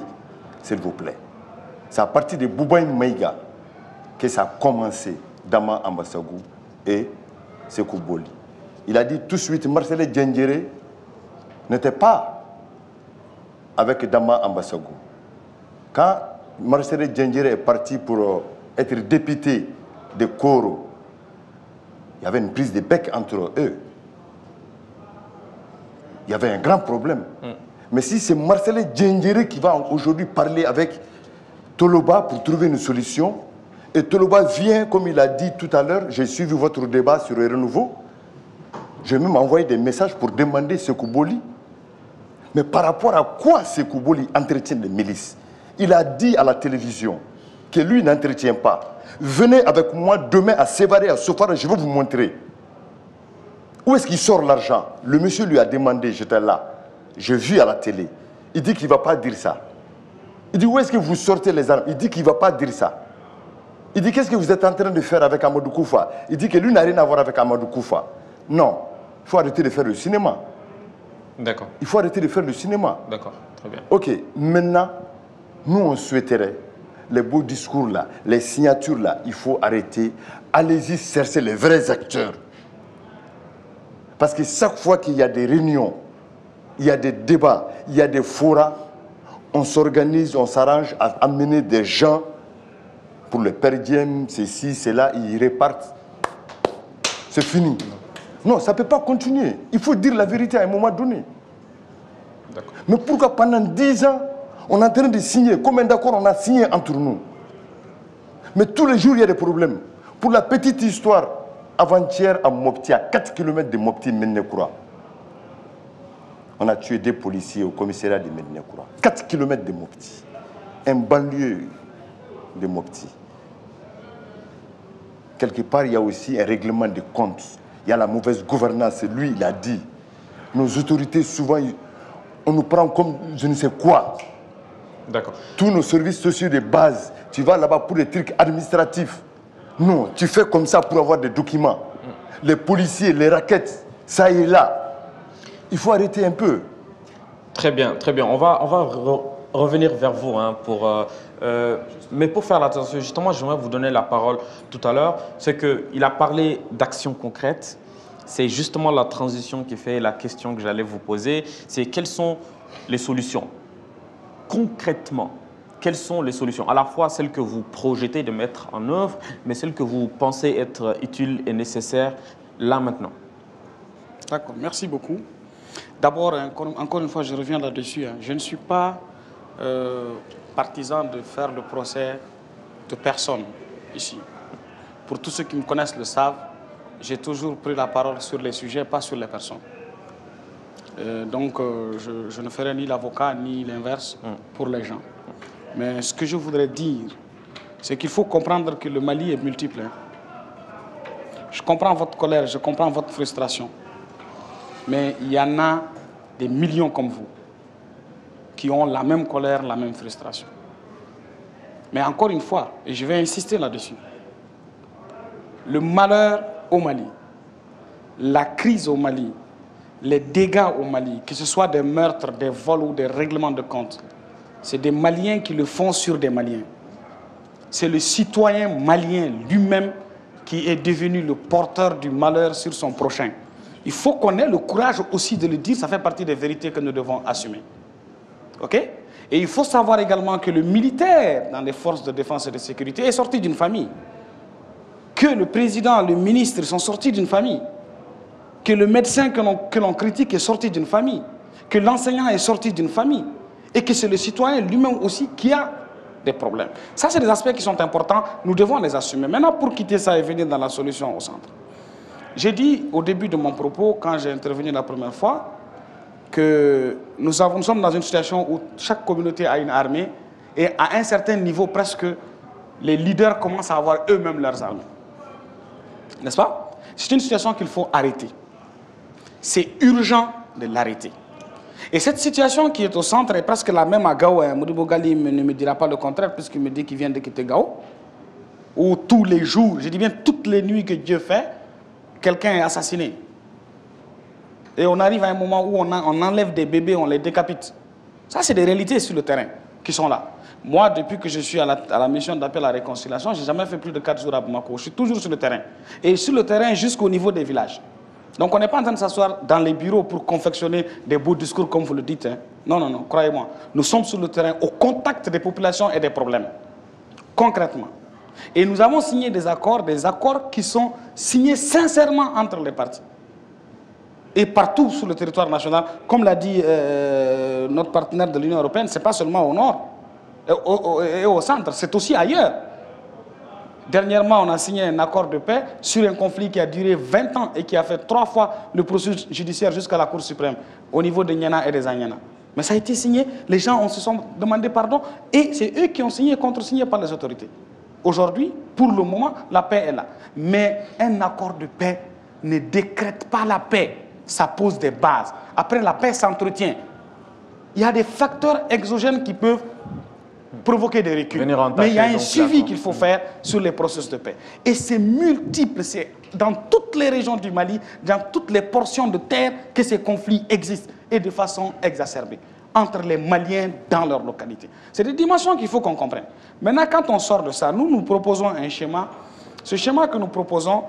s'il vous plaît. C'est à partir de Boubaï Maïga que ça a commencé, Dama Ambassagou et Sékou Boli. Il a dit tout de suite, Marcel Djendjere n'était pas avec Dama Ambassagou. Quand Marcel Djendjere est parti pour être député de Koro, il y avait une prise de bec entre eux. Il y avait un grand problème. Mais si c'est Marcel Djendjere qui va aujourd'hui parler avec Toloba pour trouver une solution, et Toloba vient, comme il a dit tout à l'heure, j'ai suivi votre débat sur le renouveau, j'ai même envoyé des messages pour demander Sékou Boli. Mais par rapport à quoi Sékou Boli entretient les milices? Il a dit à la télévision que lui n'entretient pas. Venez avec moi demain à Sévaré, à Sofara, je vais vous montrer. Où est-ce qu'il sort l'argent? Le monsieur lui a demandé, j'étais là, j'ai vu à la télé. Il dit qu'il ne va pas dire ça. Il dit, où est-ce que vous sortez les armes? Il dit qu'il ne va pas dire ça. Il dit, qu'est-ce que vous êtes en train de faire avec Amadou Koufa? Il dit que lui n'a rien à voir avec Amadou Koufa. Non, il faut arrêter de faire le cinéma. D'accord. Il faut arrêter de faire le cinéma. D'accord, très bien. Ok, maintenant, nous on souhaiterait, les beaux discours là, les signatures là, il faut arrêter. Allez-y chercher les vrais acteurs. Parce que chaque fois qu'il y a des réunions, il y a des débats, il y a des forats, on s'organise, on s'arrange à amener des gens pour le perdiem, ceci, cela, ils repartent. C'est fini. Non, ça ne peut pas continuer. Il faut dire la vérité à un moment donné. Mais pourquoi pendant 10 ans, on est en train de signer? Combien d'accords on a signé entre nous? Mais tous les jours, il y a des problèmes. Pour la petite histoire, avant-hier à Mopti, à 4 km de Mopti, Ménékoura, on a tué 2 policiers au commissariat de Ménékoura. 4 km de Mopti. Un banlieue de Mopti. Quelque part, il y a aussi un règlement de compte. Il y a la mauvaise gouvernance. Lui, il a dit. Nos autorités, souvent, on nous prend comme je ne sais quoi. D'accord. Tous nos services sociaux de base, tu vas là-bas pour les trucs administratifs. Non, tu fais comme ça pour avoir des documents. Les policiers, les raquettes, ça et là. Il faut arrêter un peu. Très bien, très bien. On va revenir vers vous mais pour faire l'attention, justement, j'aimerais vous donner la parole tout à l'heure. C'est qu'il a parlé d'actions concrètes. c'est justement la transition qui fait la question que j'allais vous poser. C'est quelles sont les solutions? Concrètement, quelles sont les solutions? À la fois celles que vous projetez de mettre en œuvre, mais celles que vous pensez être utiles et nécessaires là maintenant. D'accord, merci beaucoup. D'abord, encore une fois, je reviens là-dessus. Je ne suis pas partisan de faire le procès de personne ici. Pour tous ceux qui me connaissent le savent, j'ai toujours pris la parole sur les sujets, pas sur les personnes. Donc, je ne ferai ni l'avocat ni l'inverse pour les gens. Mais ce que je voudrais dire, c'est qu'il faut comprendre que le Mali est multiple. Je comprends votre colère, je comprends votre frustration. Mais il y en a des millions comme vous qui ont la même colère, la même frustration. Mais encore une fois, et je vais insister là-dessus, le malheur au Mali, la crise au Mali, les dégâts au Mali, que ce soit des meurtres, des vols ou des règlements de compte, c'est des Maliens qui le font sur des Maliens. C'est le citoyen malien lui-même qui est devenu le porteur du malheur sur son prochain. Il faut qu'on ait le courage aussi de le dire, ça fait partie des vérités que nous devons assumer. OK? Et il faut savoir également que le militaire dans les forces de défense et de sécurité est sorti d'une famille. Que le président, le ministre sont sortis d'une famille. Que le médecin que l'on critique est sorti d'une famille. Que l'enseignant est sorti d'une famille. Et que c'est le citoyen lui-même aussi qui a des problèmes. Ça, c'est des aspects qui sont importants. Nous devons les assumer. Maintenant, pour quitter ça et venir dans la solution au centre. J'ai dit au début de mon propos, quand j'ai intervenu la première fois, que nous sommes dans une situation où chaque communauté a une armée et à un certain niveau, presque, les leaders commencent à avoir eux-mêmes leurs armées. N'est-ce pas? C'est une situation qu'il faut arrêter. C'est urgent de l'arrêter. Et cette situation qui est au centre est presque la même à Gao. Modibo Gali ne me dira pas le contraire puisqu'il me dit qu'il vient de quitter Gao. Où tous les jours, je dis bien toutes les nuits que Dieu fait, quelqu'un est assassiné. Et on arrive à un moment où on enlève des bébés, on les décapite. Ça, c'est des réalités sur le terrain qui sont là. Moi, depuis que je suis à la mission d'appel à la réconciliation, je n'ai jamais fait plus de 4 jours à Bamako. Je suis toujours sur le terrain. Et sur le terrain jusqu'au niveau des villages. Donc on n'est pas en train de s'asseoir dans les bureaux pour confectionner des beaux discours comme vous le dites. Non, non, non, croyez-moi. Nous sommes sur le terrain au contact des populations et des problèmes. Concrètement. Et nous avons signé des accords qui sont signés sincèrement entre les parties. Et partout sur le territoire national, comme l'a dit notre partenaire de l'Union européenne, ce n'est pas seulement au nord et au centre, c'est aussi ailleurs. Dernièrement, on a signé un accord de paix sur un conflit qui a duré 20 ans et qui a fait 3 fois le processus judiciaire jusqu'à la Cour suprême, au niveau des Nyana et des Anyana. Mais ça a été signé, les gens se sont demandé pardon et c'est eux qui ont signé, contre-signé par les autorités. Aujourd'hui, pour le moment, la paix est là. Mais un accord de paix ne décrète pas la paix. Ça pose des bases. Après, la paix s'entretient. Il y a des facteurs exogènes qui peuvent provoquer des reculs. Mais il y a un suivi qu'il faut faire sur les processus de paix. Et c'est multiple. C'est dans toutes les régions du Mali, dans toutes les portions de terre que ces conflits existent et de façon exacerbée entre les Maliens dans leur localité. C'est des dimensions qu'il faut qu'on comprenne. Maintenant, quand on sort de ça, nous proposons un schéma. Ce schéma que nous proposons,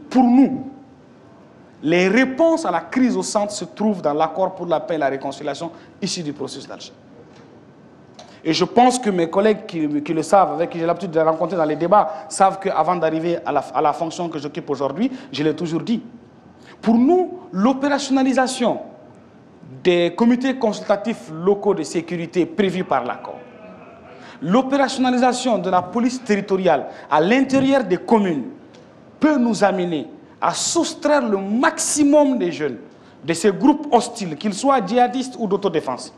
pour nous, les réponses à la crise au centre se trouvent dans l'accord pour la paix et la réconciliation issu du processus d'Alger. Et je pense que mes collègues qui le savent, avec qui j'ai l'habitude de les rencontrer dans les débats, savent qu'avant d'arriver à la fonction que j'occupe aujourd'hui, je l'ai toujours dit. Pour nous, l'opérationnalisation des comités consultatifs locaux de sécurité prévus par l'accord, l'opérationnalisation de la police territoriale à l'intérieur des communes peut nous amener à soustraire le maximum des jeunes de ces groupes hostiles, qu'ils soient djihadistes ou d'autodéfense,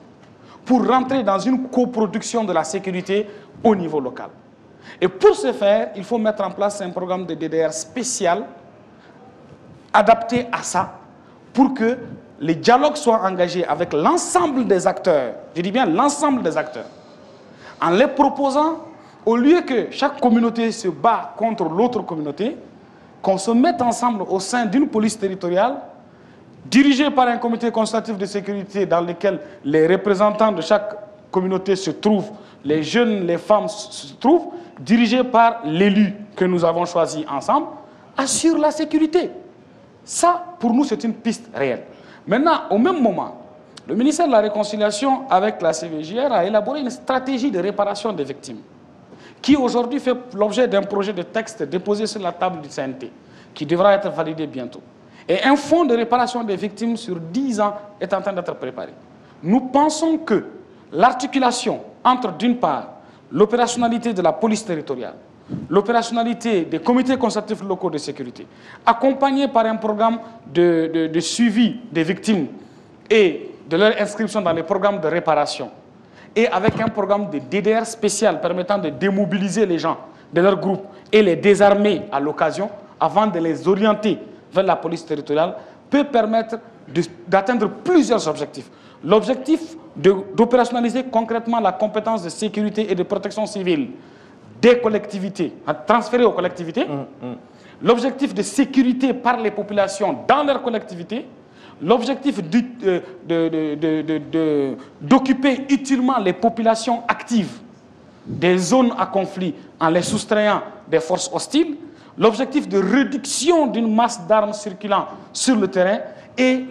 pour rentrer dans une coproduction de la sécurité au niveau local. Et pour ce faire, il faut mettre en place un programme de DDR spécial adapté à ça, pour que les dialogues soient engagés avec l'ensemble des acteurs, je dis bien l'ensemble des acteurs, en les proposant, au lieu que chaque communauté se bat contre l'autre communauté, qu'on se mette ensemble au sein d'une police territoriale, dirigée par un comité consultatif de sécurité dans lequel les représentants de chaque communauté se trouvent, les jeunes, les femmes se trouvent, dirigée par l'élu que nous avons choisi ensemble, assure la sécurité. Ça, pour nous, c'est une piste réelle. Maintenant, au même moment, le ministère de la Réconciliation, avec la CVJR, a élaboré une stratégie de réparation des victimes, qui aujourd'hui fait l'objet d'un projet de texte déposé sur la table du CNT, qui devra être validé bientôt. Et un fonds de réparation des victimes sur 10 ans est en train d'être préparé. Nous pensons que l'articulation entre, d'une part, l'opérationnalité de la police territoriale, l'opérationnalité des comités consultatifs locaux de sécurité, accompagnée par un programme de suivi des victimes et de leur inscription dans les programmes de réparation, et avec un programme de DDR spécial permettant de démobiliser les gens de leur groupe et les désarmer à l'occasion avant de les orienter vers la police territoriale, peut permettre d'atteindre plusieurs objectifs. L'objectif d'opérationnaliser concrètement la compétence de sécurité et de protection civile des collectivités, transférée aux collectivités. L'objectif de sécurité par les populations dans leurs collectivités. L'objectif d'occuper utilement les populations actives des zones à conflit en les soustrayant des forces hostiles. L'objectif de réduction d'une masse d'armes circulant sur le terrain et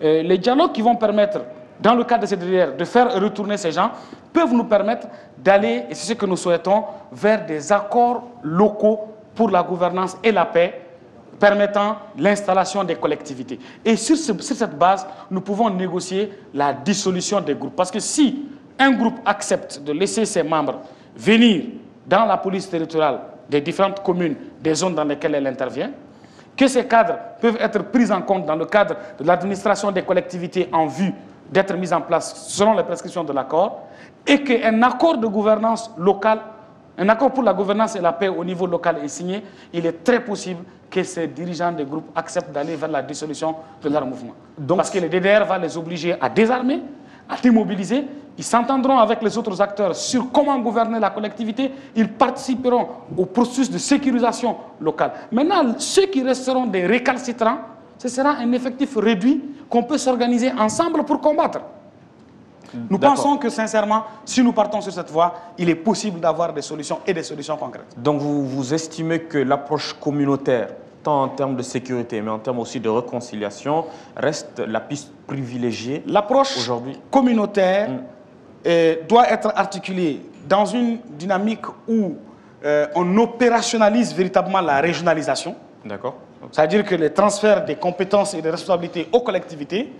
les dialogues qui vont permettre, dans le cadre de ces DDR, de faire retourner ces gens, peuvent nous permettre d'aller, et c'est ce que nous souhaitons, vers des accords locaux pour la gouvernance et la paix, permettant l'installation des collectivités. Et sur cette base, nous pouvons négocier la dissolution des groupes. Parce que si un groupe accepte de laisser ses membres venir dans la police territoriale des différentes communes, des zones dans lesquelles elle intervient, que ces cadres peuvent être pris en compte dans le cadre de l'administration des collectivités en vue d'être mis en place selon les prescriptions de l'accord, et qu'un accord de gouvernance locale, un accord pour la gouvernance et la paix au niveau local est signé, il est très possible que ces dirigeants des groupes acceptent d'aller vers la dissolution de leur mouvement. Parce que le DDR va les obliger à désarmer, à démobiliser. Ils s'entendront avec les autres acteurs sur comment gouverner la collectivité. Ils participeront au processus de sécurisation locale. Maintenant, ceux qui resteront des récalcitrants, ce sera un effectif réduit qu'on peut s'organiser ensemble pour combattre. Nous pensons que, sincèrement, si nous partons sur cette voie, il est possible d'avoir des solutions et des solutions concrètes. Donc, vous estimez que l'approche communautaire, tant en termes de sécurité, mais en termes aussi de réconciliation, reste la piste privilégiée. L'approche communautaire doit être articulée dans une dynamique où on opérationnalise véritablement la régionalisation. D'accord. C'est-à-dire que les transferts des compétences et des responsabilités aux collectivités,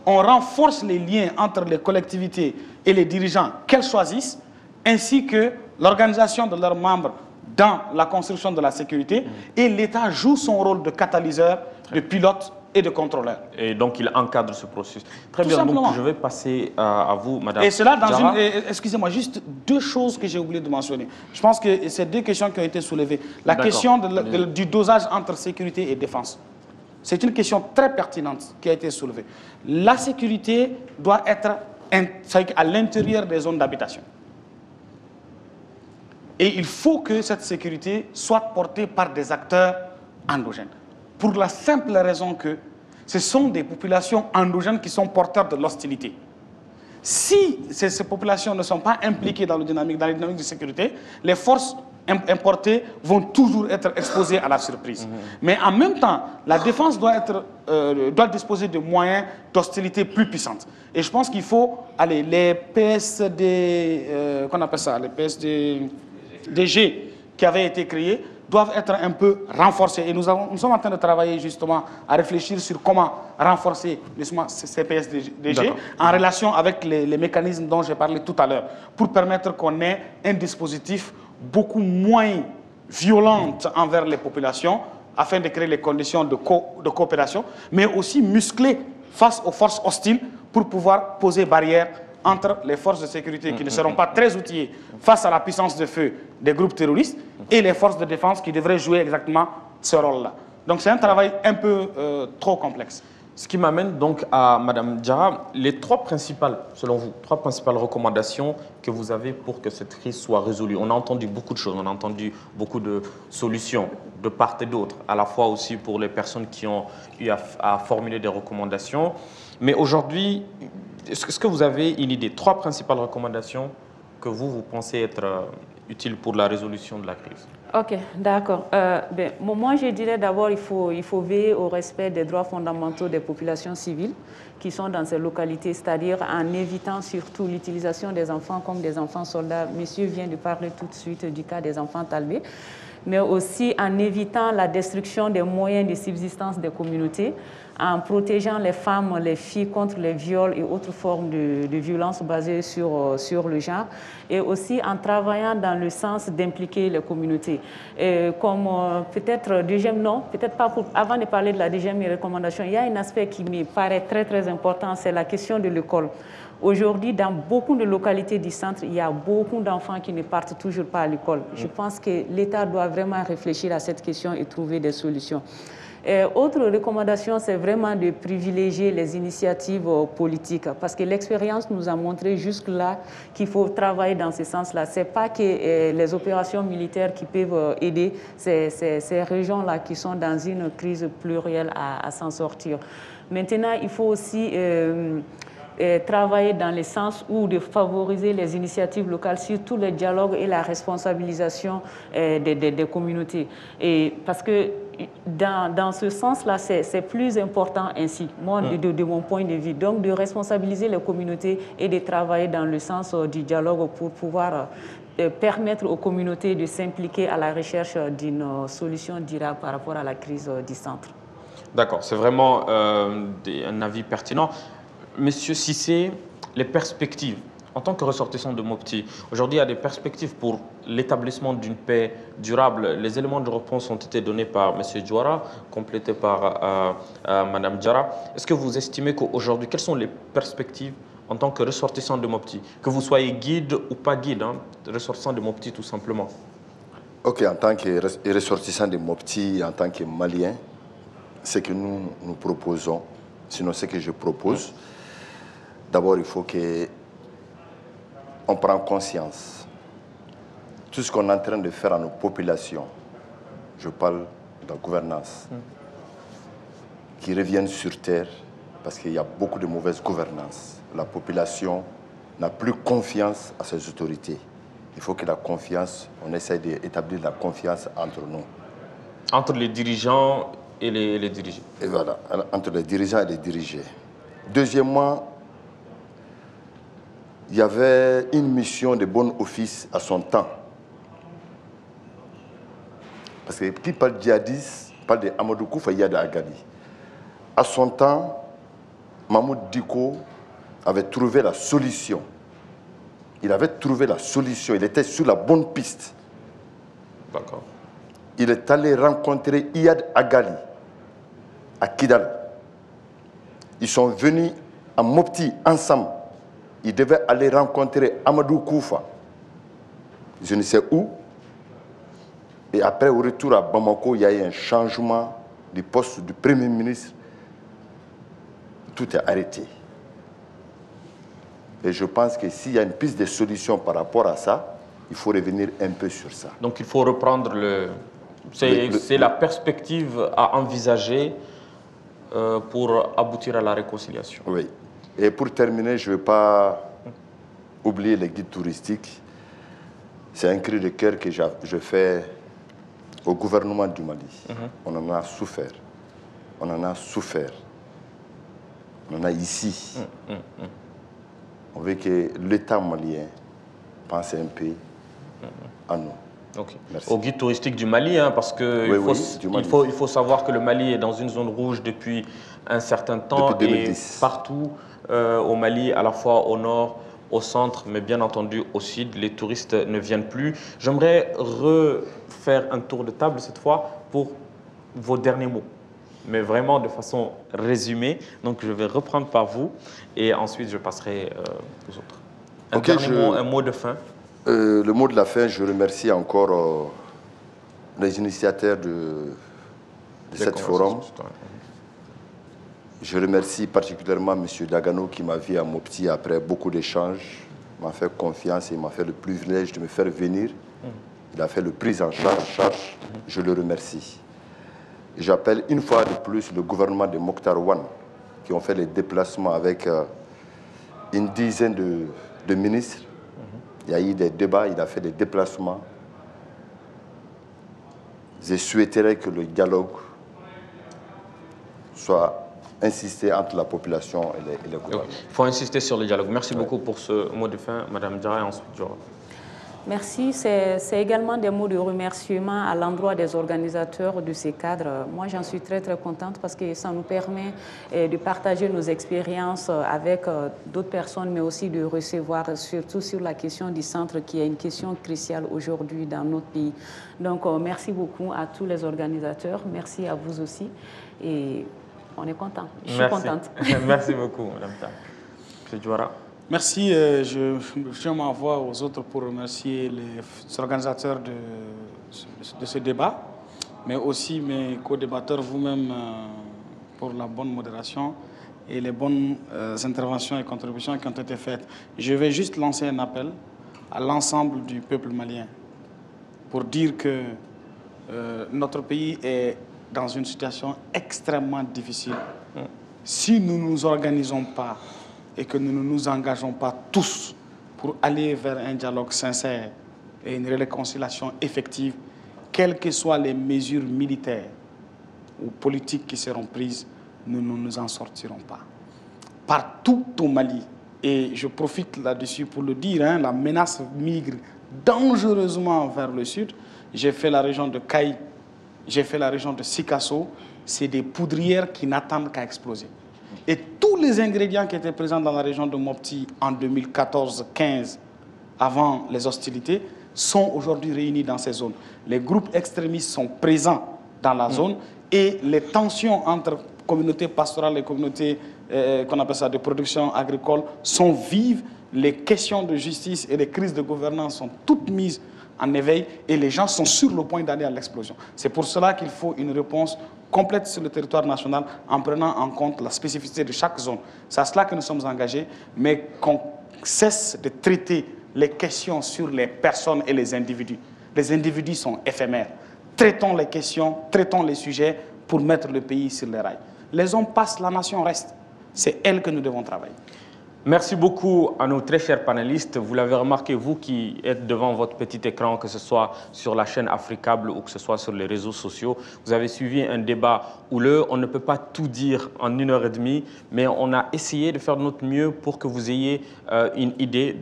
on renforce les liens entre les collectivités et les dirigeants qu'elles choisissent, ainsi que l'organisation de leurs membres dans la construction de la sécurité, et l'État joue son rôle de catalyseur, de pilote et de contrôleur. Et donc il encadre ce processus. Très bien, donc je vais passer à vous, Madame. Et cela dans une... Excusez-moi, juste deux choses que j'ai oublié de mentionner. Je pense que c'est deux questions qui ont été soulevées. La question du dosage entre sécurité et défense. C'est une question très pertinente qui a été soulevée. La sécurité doit être à l'intérieur des zones d'habitation. Et il faut que cette sécurité soit portée par des acteurs endogènes. Pour la simple raison que ce sont des populations endogènes qui sont porteurs de l'hostilité. Si ces populations ne sont pas impliquées dans les dynamiques de sécurité, les forces importées vont toujours être exposées à la surprise. Mais en même temps, la défense doit disposer de moyens d'hostilité plus puissantes. Et je pense qu'il faut, les PSD, qu'on appelle ça, les PSDG qui avaient été créés, doivent être un peu renforcés. Et nous sommes en train de travailler justement à réfléchir sur comment renforcer ces PSDG en relation avec les mécanismes dont j'ai parlé tout à l'heure, pour permettre qu'on ait un dispositif beaucoup moins violent envers les populations, afin de créer les conditions de coopération, mais aussi musclé face aux forces hostiles pour pouvoir poser barrière entre les forces de sécurité qui ne seront pas très outillées face à la puissance de feu des groupes terroristes et les forces de défense qui devraient jouer exactement ce rôle-là. Donc c'est un travail un peu trop complexe. Ce qui m'amène donc à Madame Diarra, les selon vous, trois principales recommandations que vous avez pour que cette crise soit résolue. On a entendu beaucoup de choses, on a entendu beaucoup de solutions de part et d'autre, à la fois aussi pour les personnes qui ont eu à formuler des recommandations. Mais aujourd'hui, est-ce que vous avez une idée, trois principales recommandations que vous pensez être utiles pour la résolution de la crise? Ok, d'accord. Moi, je dirais d'abord il faut veiller au respect des droits fondamentaux des populations civiles qui sont dans ces localités, c'est-à-dire en évitant surtout l'utilisation des enfants comme des enfants soldats. Monsieur vient de parler tout de suite du cas des enfants talbés, mais aussi en évitant la destruction des moyens de subsistance des communautés, en protégeant les femmes, les filles contre les viols et autres formes de violences basées sur le genre, et aussi en travaillant dans le sens d'impliquer les communautés. Comme peut-être deuxième, non, peut-être pas avant de parler de la deuxième recommandation, il y a un aspect qui me paraît très très important, c'est la question de l'école. Aujourd'hui, dans beaucoup de localités du centre, il y a beaucoup d'enfants qui ne partent toujours pas à l'école. Je pense que l'État doit vraiment réfléchir à cette question et trouver des solutions. Autre recommandation, c'est vraiment de privilégier les initiatives politiques, parce que l'expérience nous a montré jusque-là qu'il faut travailler dans ce sens-là. Ce n'est pas que les opérations militaires qui peuvent aider ces régions-là qui sont dans une crise plurielle à s'en sortir. Maintenant, il faut aussi travailler dans le sens où de favoriser les initiatives locales, surtout le dialogue et la responsabilisation des communautés. Et parce que dans ce sens-là, c'est plus important ainsi, moi, de mon point de vue. Donc, de responsabiliser les communautés et de travailler dans le sens du dialogue pour pouvoir permettre aux communautés de s'impliquer à la recherche d'une solution durable par rapport à la crise du centre. D'accord, c'est vraiment un avis pertinent. Monsieur Cissé, les perspectives, en tant que ressortissant de Mopti, aujourd'hui il y a des perspectives pour l'établissement d'une paix durable. Les éléments de réponse ont été donnés par Monsieur Diawara, complétés par Madame Diarra. Est-ce que vous estimez qu'aujourd'hui, quelles sont les perspectives en tant que ressortissant de Mopti? Que vous soyez guide ou pas guide, ressortissant de Mopti tout simplement. Ok, en tant que ressortissant de Mopti, en tant que Malien, ce que nous proposons, sinon ce que je propose, d'abord il faut qu'on prenne conscience. Tout ce qu'on est en train de faire à nos populations, je parle de la gouvernance, qui reviennent sur terre parce qu'il y a beaucoup de mauvaise gouvernance. La population n'a plus confiance à ses autorités. Il faut que la confiance, on essaie d'établir la confiance entre nous. Entre les dirigeants et les dirigés. Et voilà, entre les dirigeants et les dirigés. Deuxièmement, il y avait une mission de bon office à son temps. Parce que qui parle de djihadistes, parle de Amadou Koufa Yada Agali. À son temps, Mahmoud Diko avait trouvé la solution. Il avait trouvé la solution, il était sur la bonne piste. D'accord. Il est allé rencontrer Iyad Agali à Kidal. Ils sont venus à Mopti ensemble. Ils devaient aller rencontrer Amadou Koufa. Je ne sais où. Et après, au retour à Bamako, il y a eu un changement du poste du Premier ministre. Tout est arrêté. Et je pense que s'il y a une piste de solution par rapport à ça, il faut revenir un peu sur ça. Donc il faut reprendre c'est la perspective à envisager pour aboutir à la réconciliation. Oui. Et pour terminer, je ne vais pas oublier les guides touristiques. C'est un cri de cœur que je fais au gouvernement du Mali. On en a souffert. On en a souffert. On en a ici. On veut que l'État malien pense un peu à nous. Okay. Au guide touristique du Mali, parce qu'il faut savoir que le Mali est dans une zone rouge depuis un certain temps. Depuis 2010. Et partout au Mali, à la fois au nord, au centre, mais bien entendu au sud, les touristes ne viennent plus. J'aimerais refaire un tour de table cette fois pour vos derniers mots, mais vraiment de façon résumée. Donc je vais reprendre par vous et ensuite je passerai aux autres. Un mot de fin. Le mot de la fin, je remercie encore les initiateurs de cette forum. Je remercie particulièrement M. Dagano qui m'a vu à Mopti après beaucoup d'échanges, m'a fait confiance et m'a fait le privilège de me faire venir. Il a fait le prise en charge. Je le remercie. J'appelle une fois de plus le gouvernement de Mokhtar Wan qui ont fait les déplacements avec une dizaine de ministres. Il y a eu des débats, il a fait des déplacements. je souhaiterais que le dialogue soit insisté entre la population et les gouvernements. Il faut insister sur le dialogue. Merci beaucoup pour ce mot de fin, Madame Diarra, et ensuite Diora. Merci. C'est également des mots de remerciement à l'endroit des organisateurs de ces cadres. Moi, j'en suis très, très contente parce que ça nous permet de partager nos expériences avec d'autres personnes, mais aussi de recevoir, surtout sur la question du centre, qui est une question cruciale aujourd'hui dans notre pays. Donc, merci beaucoup à tous les organisateurs. Merci à vous aussi. Et on est content. Je suis contente. Merci beaucoup, Madame Diarra. M. Diora. Merci. Je m'envoie aux autres pour remercier les organisateurs de ce débat, mais aussi mes co-débatteurs, vous-même, pour la bonne modération et les bonnes interventions et contributions qui ont été faites. Je vais juste lancer un appel à l'ensemble du peuple malien pour dire que notre pays est dans une situation extrêmement difficile. Si nous ne nous organisons pas et que nous ne nous engageons pas tous pour aller vers un dialogue sincère et une réconciliation effective, quelles que soient les mesures militaires ou politiques qui seront prises, nous ne nous en sortirons pas. Partout au Mali, et je profite là-dessus pour le dire, la menace migre dangereusement vers le sud. J'ai fait la région de Kaï, j'ai fait la région de Sikasso, c'est des poudrières qui n'attendent qu'à exploser. Et tous les ingrédients qui étaient présents dans la région de Mopti en 2014-15, avant les hostilités, sont aujourd'hui réunis dans ces zones. Les groupes extrémistes sont présents dans la zone et les tensions entre communautés pastorales et communautés qu'on appelle ça de production agricole sont vives. Les questions de justice et les crises de gouvernance sont toutes mises en éveil et les gens sont sur le point d'aller à l'explosion. C'est pour cela qu'il faut une réponse complète sur le territoire national en prenant en compte la spécificité de chaque zone. C'est à cela que nous sommes engagés, mais qu'on cesse de traiter les questions sur les personnes et les individus. Les individus sont éphémères. Traitons les questions, traitons les sujets pour mettre le pays sur les rails. Les hommes passent, la nation reste. C'est elle que nous devons travailler. Merci beaucoup à nos très chers panélistes. Vous l'avez remarqué, vous qui êtes devant votre petit écran, que ce soit sur la chaîne Africable ou que ce soit sur les réseaux sociaux, vous avez suivi un débat houleux. On ne peut pas tout dire en 1h30, mais on a essayé de faire de notre mieux pour que vous ayez une idée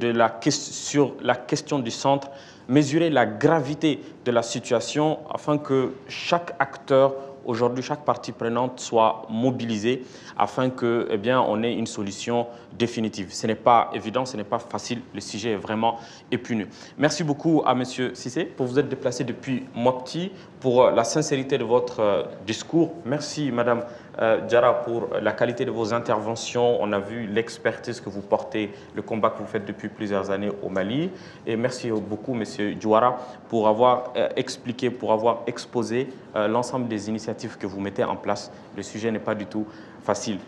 sur la question du centre, mesurer la gravité de la situation afin que chaque acteur, aujourd'hui, chaque partie prenante soit mobilisée afin que, on ait une solution définitive. Ce n'est pas évident, ce n'est pas facile. Le sujet est vraiment épineux. Merci beaucoup à M. Cissé pour vous être déplacé depuis Mopti, pour la sincérité de votre discours. Merci, Mme Diarra, pour la qualité de vos interventions. On a vu l'expertise que vous portez, le combat que vous faites depuis plusieurs années au Mali. Et merci beaucoup, M. Diarra, pour avoir expliqué, pour avoir exposé l'ensemble des initiatives que vous mettez en place. Le sujet n'est pas du tout facile.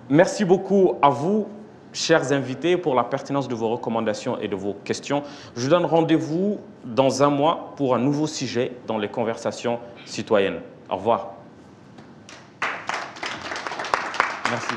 Merci beaucoup à vous, chers invités, pour la pertinence de vos recommandations et de vos questions. Je vous donne rendez-vous dans un mois pour un nouveau sujet dans les conversations citoyennes. Au revoir. Merci.